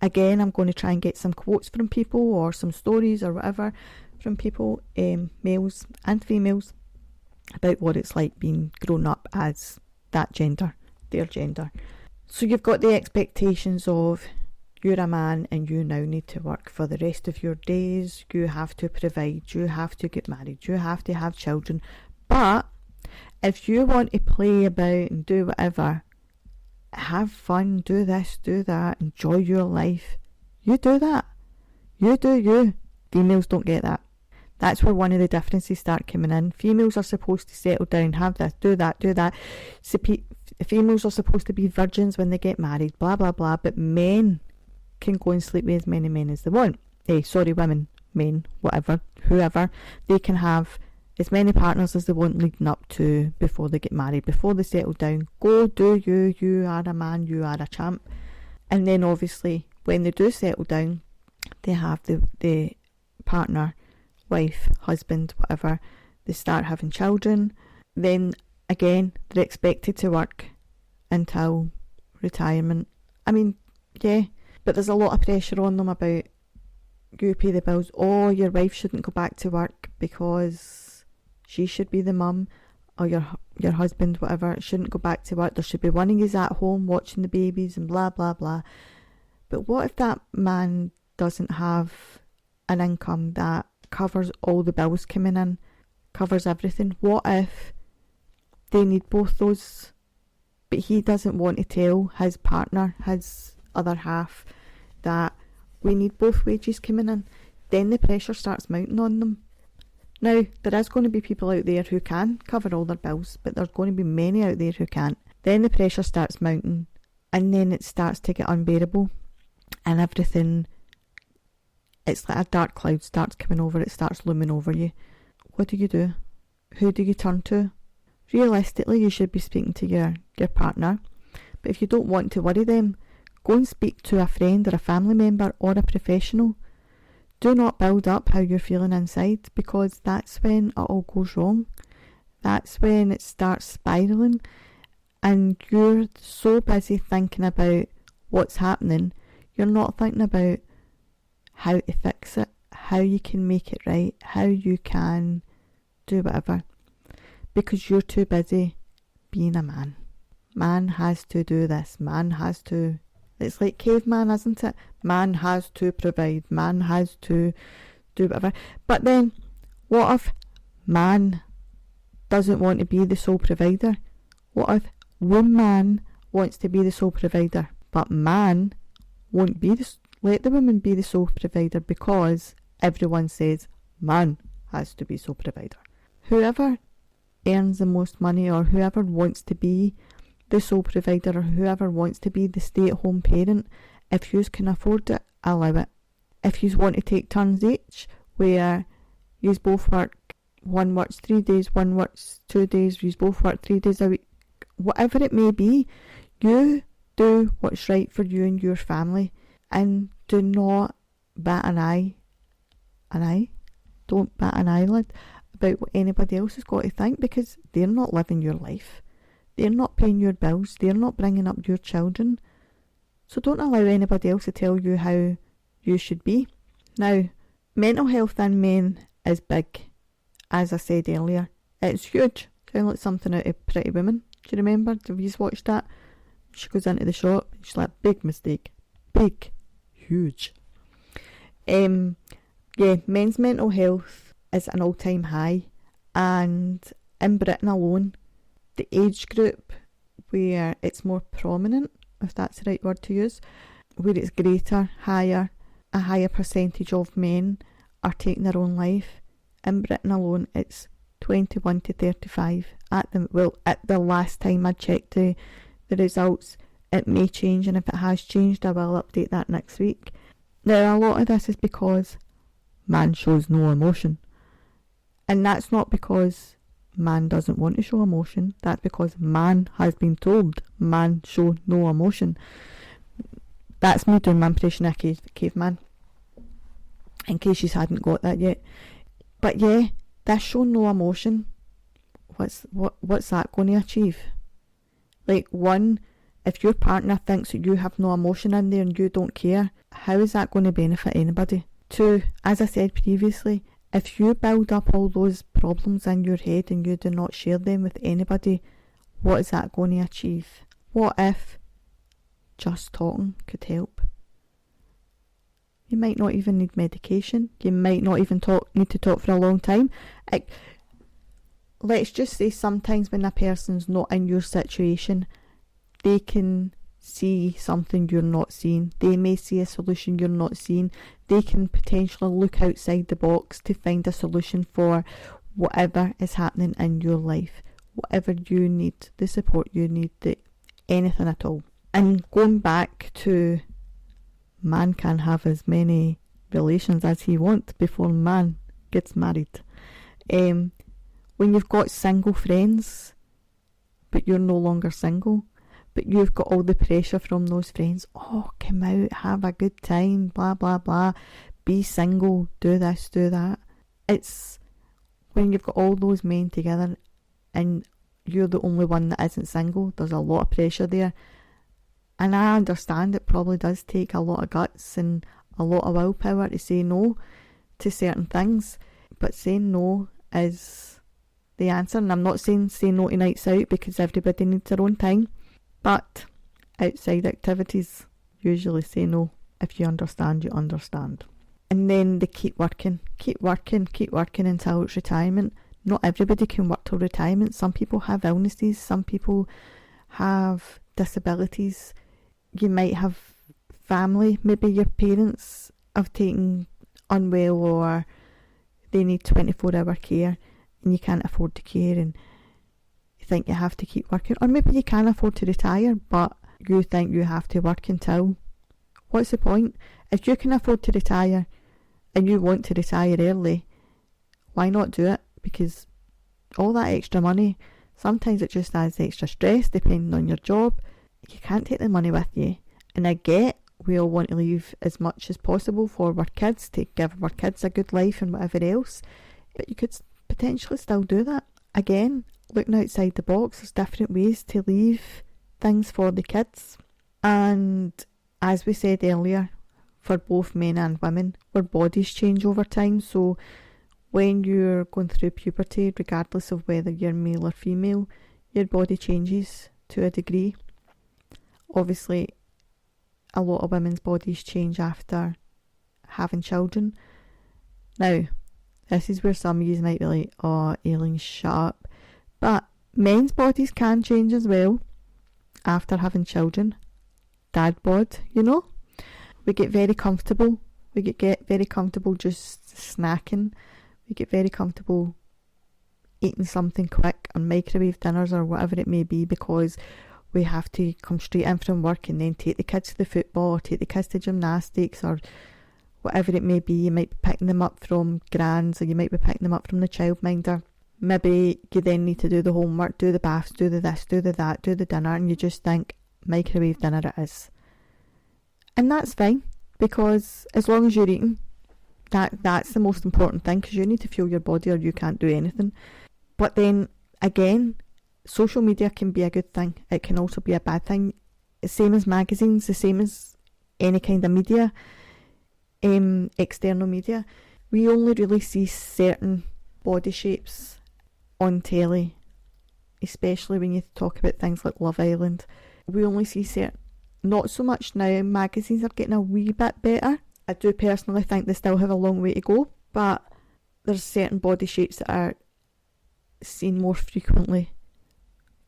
Again, I'm going to try and get some quotes from people or some stories or whatever from people, males and females, about what it's like being grown up as that gender, their gender. So you've got the expectations of, you're a man and you now need to work for the rest of your days, you have to provide, you have to get married, you have to have children. But if you want to play about and do whatever, have fun, do this, do that, enjoy your life, you do that. You do you. Females don't get that. That's where one of the differences start coming in. Females are supposed to settle down, have this, do that, do that. Females are supposed to be virgins when they get married, blah, blah, blah. But men can go and sleep with as many men as they want. Women, men, whatever, whoever. They can have as many partners as they want leading up to before they get married, before they settle down. Go, do you. You are a man, you are a champ. And then obviously, when they do settle down, they have the partner, wife, husband, whatever. They start having children. Then again, they're expected to work until retirement. I mean, yeah, but there's a lot of pressure on them about, you pay the bills. Oh, your wife shouldn't go back to work because she should be the mum, or your husband, whatever, shouldn't go back to work. There should be one of you at home watching the babies and blah, blah, blah. But what if that man doesn't have an income that covers all the bills coming in, covers everything? What if they need both those, but he doesn't want to tell his partner, his other half, that we need both wages coming in? Then the pressure starts mounting on them. Now, there is going to be people out there who can cover all their bills, but there's going to be many out there who can't. Then the pressure starts mounting, and then it starts to get unbearable, and everything, it's like a dark cloud starts coming over, it starts looming over you. What do you do? Who do you turn to? Realistically, you should be speaking to your partner, but if you don't want to worry them, go and speak to a friend or a family member or a professional. Do not build up how you're feeling inside, because that's when it all goes wrong. That's when it starts spiralling, and you're so busy thinking about what's happening, you're not thinking about how to fix it, how you can make it right, how you can do whatever, because you're too busy being a man. Man has to do this, man has to... It's like caveman, isn't it? Man has to provide, man has to do whatever. But then, what if man doesn't want to be the sole provider? What if woman wants to be the sole provider, but man won't let the woman be the sole provider because everyone says man has to be sole provider? Whoever earns the most money, or whoever wants to be the sole provider, or whoever wants to be the stay-at-home parent, if yous can afford it, allow it. If yous want to take turns each, where yous both work, one works 3 days, one works 2 days, yous both work 3 days a week, whatever it may be, you do what's right for you and your family, and do not bat an eye. Don't bat an eyelid about what anybody else has got to think, because they're not living your life. They're not paying your bills. They're not bringing up your children. So don't allow anybody else to tell you how you should be. Now, mental health in men is big. As I said earlier, it's huge. Sounds like something out of Pretty Woman. Do you remember? Have you watched that? She goes into the shop. She's like, big mistake. Big. Huge. Men's mental health is an all-time high. And in Britain alone, the age group where it's more prominent, if that's the right word to use, where it's a higher percentage of men are taking their own life. In Britain alone, it's 21 to 35. At the last time I checked the results, it may change, and if it has changed, I will update that next week. Now, a lot of this is because man shows no emotion. And that's not because man doesn't want to show emotion. That's because man has been told man show no emotion. That's me doing my impression of a caveman, in case you hadn't got that yet. But yeah, this show no emotion, what's that going to achieve? Like, one, if your partner thinks that you have no emotion in there and you don't care, how is that going to benefit anybody? Two, as I said previously, if you build up all those problems in your head and you do not share them with anybody, what is that going to achieve? What if just talking could help? You might not even need medication. You might not even need to talk for a long time. Let's just say sometimes when a person's not in your situation, they can see something you're not seeing. They may see a solution you're not seeing. They can potentially look outside the box to find a solution for whatever is happening in your life. Whatever you need, the support you need, anything at all. And going back to man can have as many relations as he wants before man gets married. When you've got single friends, but you're no longer single, but you've got all the pressure from those friends, oh, come out, have a good time, blah, blah, blah, be single, do this, do that. It's when you've got all those men together and you're the only one that isn't single, there's a lot of pressure there. And I understand it probably does take a lot of guts and a lot of willpower to say no to certain things, but saying no is the answer. And I'm not saying say no to nights out, because everybody needs their own time. But outside activities, usually say no. If you understand, you understand. And then they keep working until it's retirement. Not everybody can work till retirement. Some people have illnesses. Some people have disabilities. You might have family. Maybe your parents have taken unwell, or they need 24-hour care and you can't afford to care, and you think you have to keep working. Or maybe you can afford to retire, but you think you have to work until... What's the point? If you can afford to retire and you want to retire early, why not do it? Because all that extra money, sometimes it just adds extra stress depending on your job. You can't take the money with you. And I get we all want to leave as much as possible for our kids, to give our kids a good life and whatever else. But you could potentially still do that. Again, looking outside the box, there's different ways to leave things for the kids. And as we said earlier, for both men and women, our bodies change over time. So when you're going through puberty, regardless of whether you're male or female, your body changes to a degree. Obviously, a lot of women's bodies change after having children. Now, this is where some of you might be like, oh, Aileen, shut up. But men's bodies can change as well after having children. Dad bod, you know? We get very comfortable. We get very comfortable just snacking. We get very comfortable eating something quick on microwave dinners or whatever it may be, because we have to come straight in from work and then take the kids to the football or take the kids to gymnastics or whatever it may be. You might be picking them up from Gran's, or you might be picking them up from the childminder. Maybe you then need to do the homework, do the baths, do the this, do the that, do the dinner, and you just think, microwave dinner it is. And that's fine, because as long as you're eating, that's the most important thing, because you need to fuel your body or you can't do anything. But then again, social media can be a good thing. It can also be a bad thing. The same as magazines, the same as any kind of media, external media. We only really see certain body shapes on telly, especially when you talk about things like Love Island. We only see certain, not so much now. Magazines are getting a wee bit better. I do personally think they still have a long way to go, but there's certain body shapes that are seen more frequently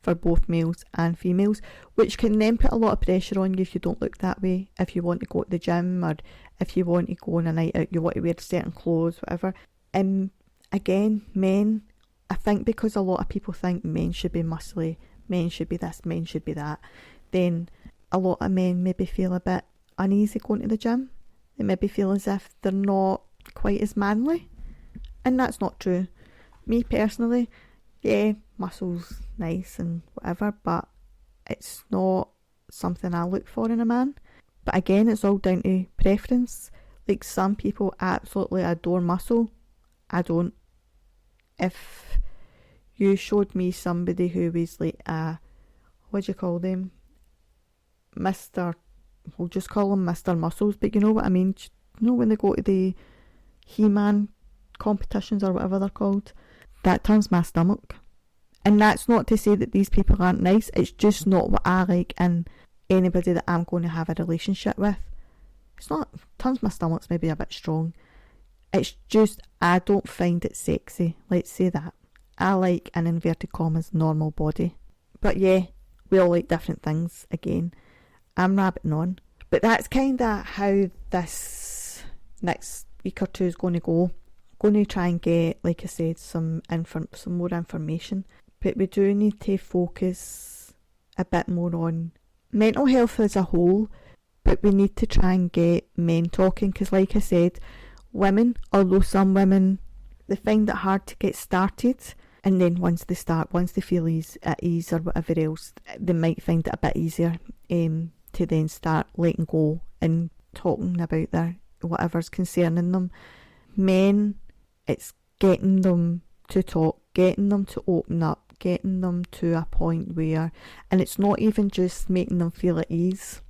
for both males and females, which can then put a lot of pressure on you if you don't look that way. If you want to go to the gym, or if you want to go on a night out, you want to wear certain clothes, whatever. And again, men, I think because a lot of people think men should be muscly, men should be this, men should be that, then a lot of men maybe feel a bit uneasy going to the gym. They maybe feel as if they're not quite as manly, and that's not true. Me personally, yeah, muscles nice and whatever, but it's not something I look for in a man. But again, it's all down to preference. Like, some people absolutely adore muscle. I don't. If you showed me somebody who was like a, what do you call them? We'll just call them Mr. Muscles, but you know what I mean? You know when they go to the He-Man competitions or whatever they're called? That turns my stomach. And that's not to say that these people aren't nice, it's just not what I like in anybody that I'm going to have a relationship with. It's not, turns my stomach's maybe a bit strong. It's just, I don't find it sexy, let's say that. I like, in inverted commas, normal body. But yeah, we all like different things. Again, I'm rabbiting on. But that's kind of how this next week or two is going to go. Going to try and get, like I said, some more information. But we do need to focus a bit more on mental health as a whole. But we need to try and get men talking, because like I said, women, although some women, they find it hard to get started, and then once they feel at ease or whatever else, they might find it a bit easier to then start letting go and talking about their whatever's concerning them. Men, it's getting them to talk, getting them to open up, getting them to a point where, and it's not even just making them feel at ease,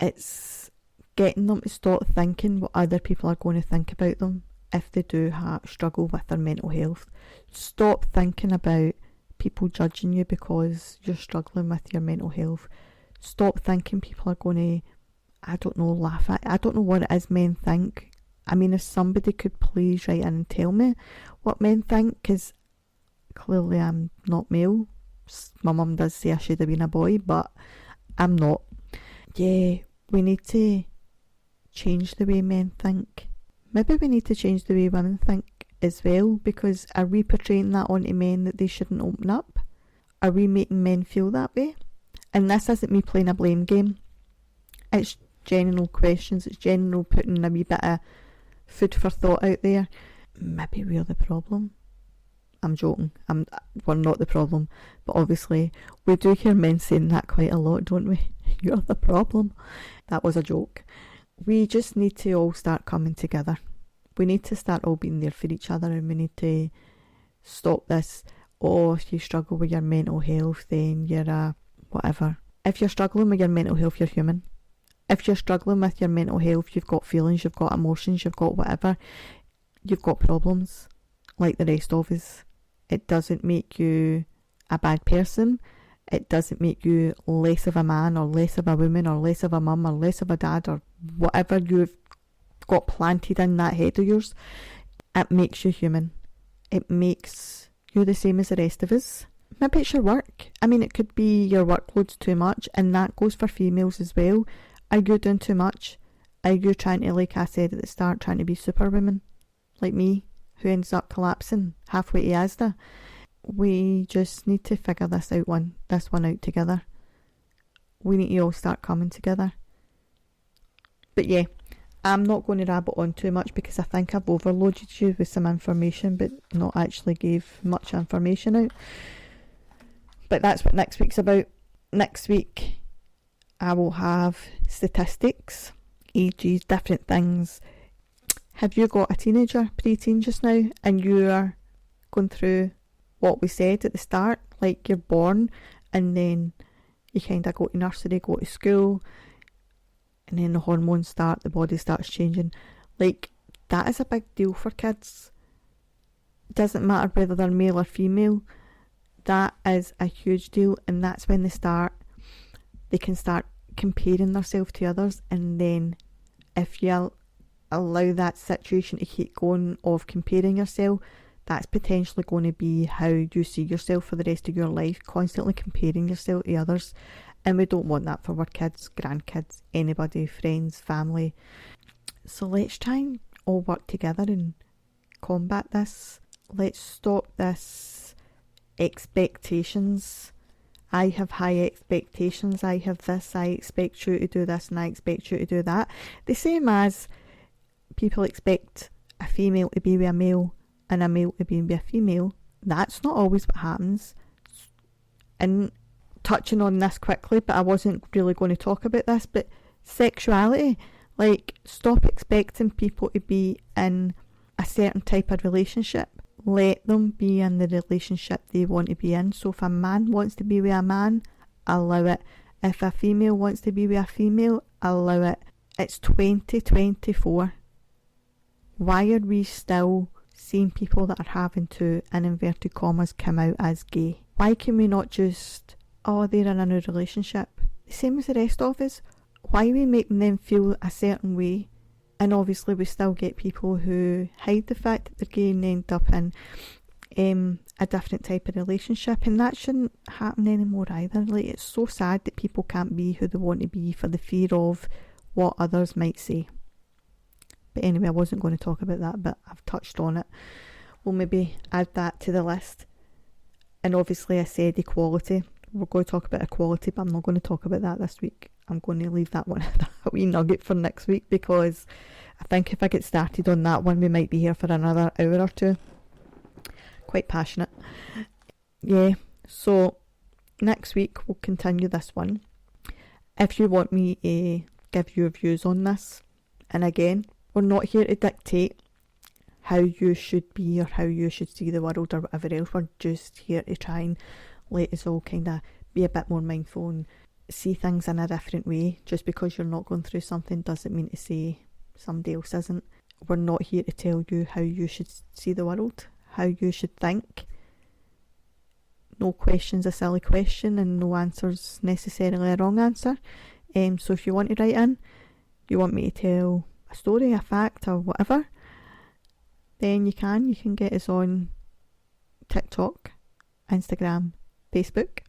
it's getting them to stop thinking what other people are going to think about them if they do struggle with their mental health. Stop thinking about people judging you because you're struggling with your mental health. Stop thinking people are going to, laugh at. I don't know what it is men think. I mean, if somebody could please write in and tell me what men think, because clearly I'm not male. My mum does say I should have been a boy, but I'm not. Yeah, we need to change the way men think. Maybe we need to change the way women think as well, because are we portraying that onto men that they shouldn't open up? Are we making men feel that way? And this isn't me playing a blame game. It's general questions. It's general putting a wee bit of food for thought out there. Maybe we're the problem. I'm joking. We're not the problem. But obviously, we do hear men saying that quite a lot, don't we? You're the problem. That was a joke. we just need to all start coming together. We need to start all being there for each other, and we need to stop this, oh, if you struggle with your mental health, then you're a whatever. If you're struggling with your mental health, you're human. If you're struggling with your mental health, you've got feelings, you've got emotions, you've got whatever. You've got problems like the rest of us. It doesn't make you a bad person. It doesn't make you less of a man or less of a woman or less of a mum or less of a dad or whatever you've got planted in that head of yours. It makes you human. It makes you the same as the rest of us. Maybe it's your work. I mean, it could be your workload's too much, and that goes for females as well. Are you doing too much? Are you trying to, like I said at the start, trying to be superwoman like me, who ends up collapsing halfway to Asda? We just need to figure this one out together. We need to all start coming together. But yeah, I'm not going to rabbit on too much because I think I've overloaded you with some information but not actually gave much information out. But that's what next week's about. Next week I will have statistics, ages, different things. Have you got a teenager, pre-teen just now, and you're going through what we said at the start, like you're born and then you kind of go to nursery, go to school, and then the hormones start, the body starts changing. Like, that is a big deal for kids. It doesn't matter whether they're male or female. That is a huge deal, and that's when they can start comparing themselves to others, and then if you allow that situation to keep going of comparing yourself, that's potentially going to be how you see yourself for the rest of your life, constantly comparing yourself to others. And we don't want that for our kids, grandkids, anybody, friends, family. So let's try and all work together and combat this. Let's stop this expectations. I have high expectations. I have this. I expect you to do this and I expect you to do that. The same as people expect a female to be with a male and a male to be with a female. That's not always what happens. And touching on this quickly, but I wasn't really going to talk about this, but sexuality, like, stop expecting people to be in a certain type of relationship. Let them be in the relationship they want to be in. So if a man wants to be with a man, allow it. If a female wants to be with a female, allow it. It's 2024. Why are we still seeing people that are having to, in inverted commas, come out as gay? Why can we not just, oh, they're in a new relationship, the same as the rest of us? Why are we making them feel a certain way? And obviously we still get people who hide the fact that they're gay and end up in a different type of relationship, and that shouldn't happen anymore either. Like, it's so sad that people can't be who they want to be for the fear of what others might say. But anyway, I wasn't going to talk about that, but I've touched on it. We'll maybe add that to the list. And obviously I said equality. We're going to talk about equality, but I'm not going to talk about that this week. I'm going to leave that one a wee nugget for next week, because I think if I get started on that one, we might be here for another hour or two. Quite passionate. Yeah, so next week we'll continue this one. If you want me to give your views on this, and again, we're not here to dictate how you should be or how you should see the world or whatever else. We're just here to try and let us all kind of be a bit more mindful and see things in a different way. Just because you're not going through something doesn't mean to say somebody else isn't. We're not here to tell you how you should see the world, how you should think. No question's a silly question, and no answer's necessarily a wrong answer. So if you want to write in, you want me to tell a story, a fact, or whatever, then you can get us on TikTok, Instagram, Facebook,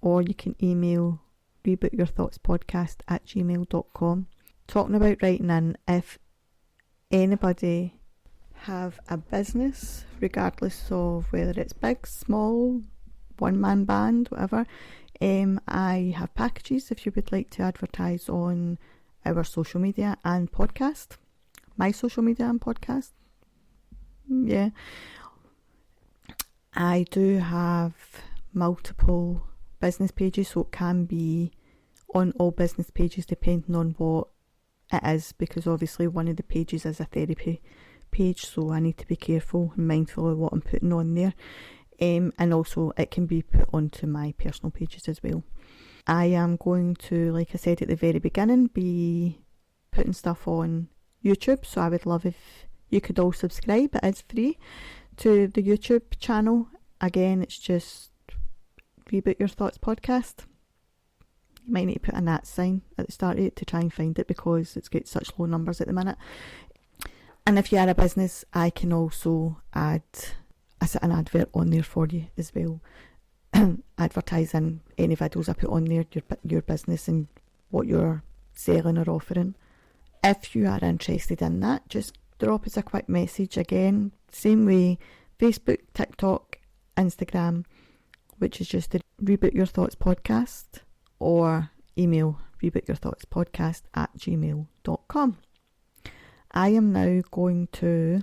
or you can email rebootyourthoughtspodcast@gmail.com. Talking about writing in, if anybody have a business, regardless of whether it's big, small, one-man band, whatever, I have packages if you would like to advertise on our social media and podcast. My social media and podcast. Yeah. I do have multiple business pages, so it can be on all business pages depending on what it is, because obviously one of the pages is a therapy page, so I need to be careful and mindful of what I'm putting on there. And also it can be put onto my personal pages as well. I am going to, like I said at the very beginning, be putting stuff on YouTube, so I would love if you could all subscribe. It is free to the YouTube channel. Again, it's just Reboot Your Thoughts Podcast. You might need to put a @ sign at the start of it to try and find it, because it's got such low numbers at the minute. And if you are a business, I can also add an advert on there for you as well, advertising any videos I put on there, your business and what you're selling or offering. If you are interested in that, just drop us a quick message. Again, same way, Facebook, TikTok, Instagram, which is just the Reboot Your Thoughts Podcast, or email rebootyourthoughtspodcast@gmail.com. I am now going to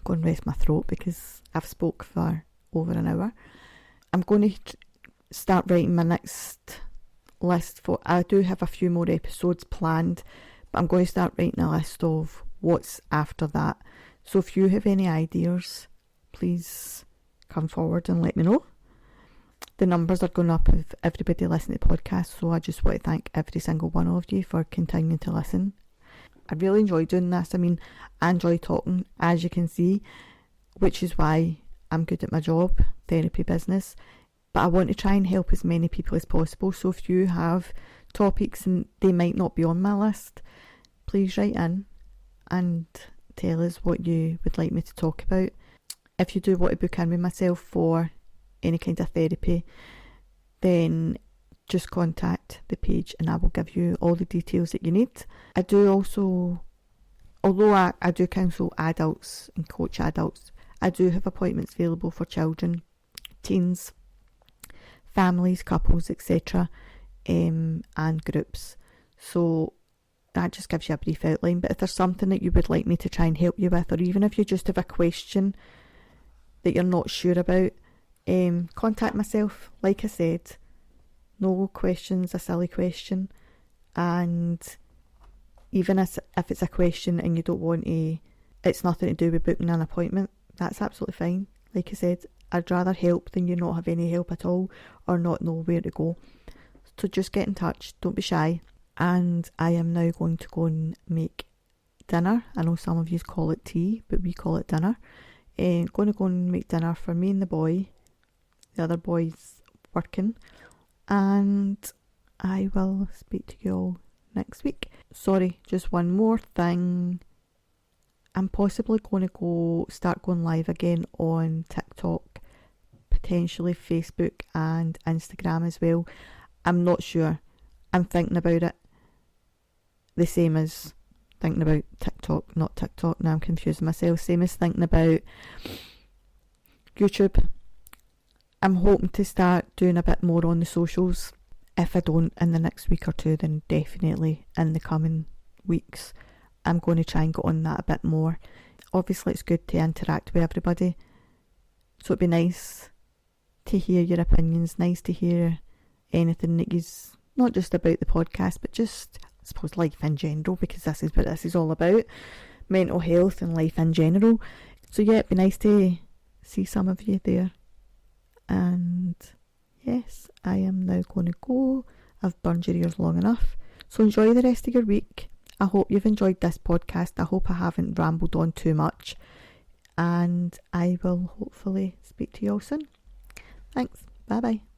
go and rest my throat because I've spoke for over an hour. I'm going to start writing my next list for, I do have a few more episodes planned, but I'm going to start writing a list of what's after that. So if you have any ideas, please come forward and let me know. The numbers are going up of everybody listening to the podcast, so I just want to thank every single one of you for continuing to listen. I really enjoy doing this. I mean, I enjoy talking, as you can see, which is why I'm good at my job, therapy business. But I want to try and help as many people as possible. So if you have topics and they might not be on my list, please write in and tell us what you would like me to talk about. If you do want to book in with myself for any kind of therapy, then just contact the page and I will give you all the details that you need. I do also, although I do counsel adults and coach adults, I do have appointments available for children, teens, families, couples, etc., and groups. So that just gives you a brief outline. But if there's something that you would like me to try and help you with, or even if you just have a question that you're not sure about, contact myself. Like I said, no question's a silly question, and even if it's a question and you don't want to, it's nothing to do with booking an appointment, that's absolutely fine. Like I said, I'd rather help than you not have any help at all or not know where to go. So just get in touch, don't be shy. And I am now going to go and make dinner. I know some of you call it tea, but we call it dinner. Going to go and make dinner for me and the boy. The other boy's working. And I will speak to you all next week. Sorry, just one more thing. I'm possibly going to start going live again on TikTok, potentially Facebook and Instagram as well. I'm not sure. I'm thinking about it. The same as thinking about TikTok, not TikTok. Now I'm confusing myself. Same as thinking about YouTube. I'm hoping to start doing a bit more on the socials. If I don't in the next week or two, then definitely in the coming weeks, I'm going to try and go on that a bit more. Obviously, it's good to interact with everybody. So it'd be nice to hear your opinions, nice to hear anything that is not just about the podcast, but just, I suppose, life in general, because this is what this is all about. Mental health and life in general. So yeah, it'd be nice to see some of you there. And yes, I am now going to go. I've burned your ears long enough. So enjoy the rest of your week. I hope you've enjoyed this podcast. I hope I haven't rambled on too much. And I will hopefully speak to you all soon. Thanks. Bye bye.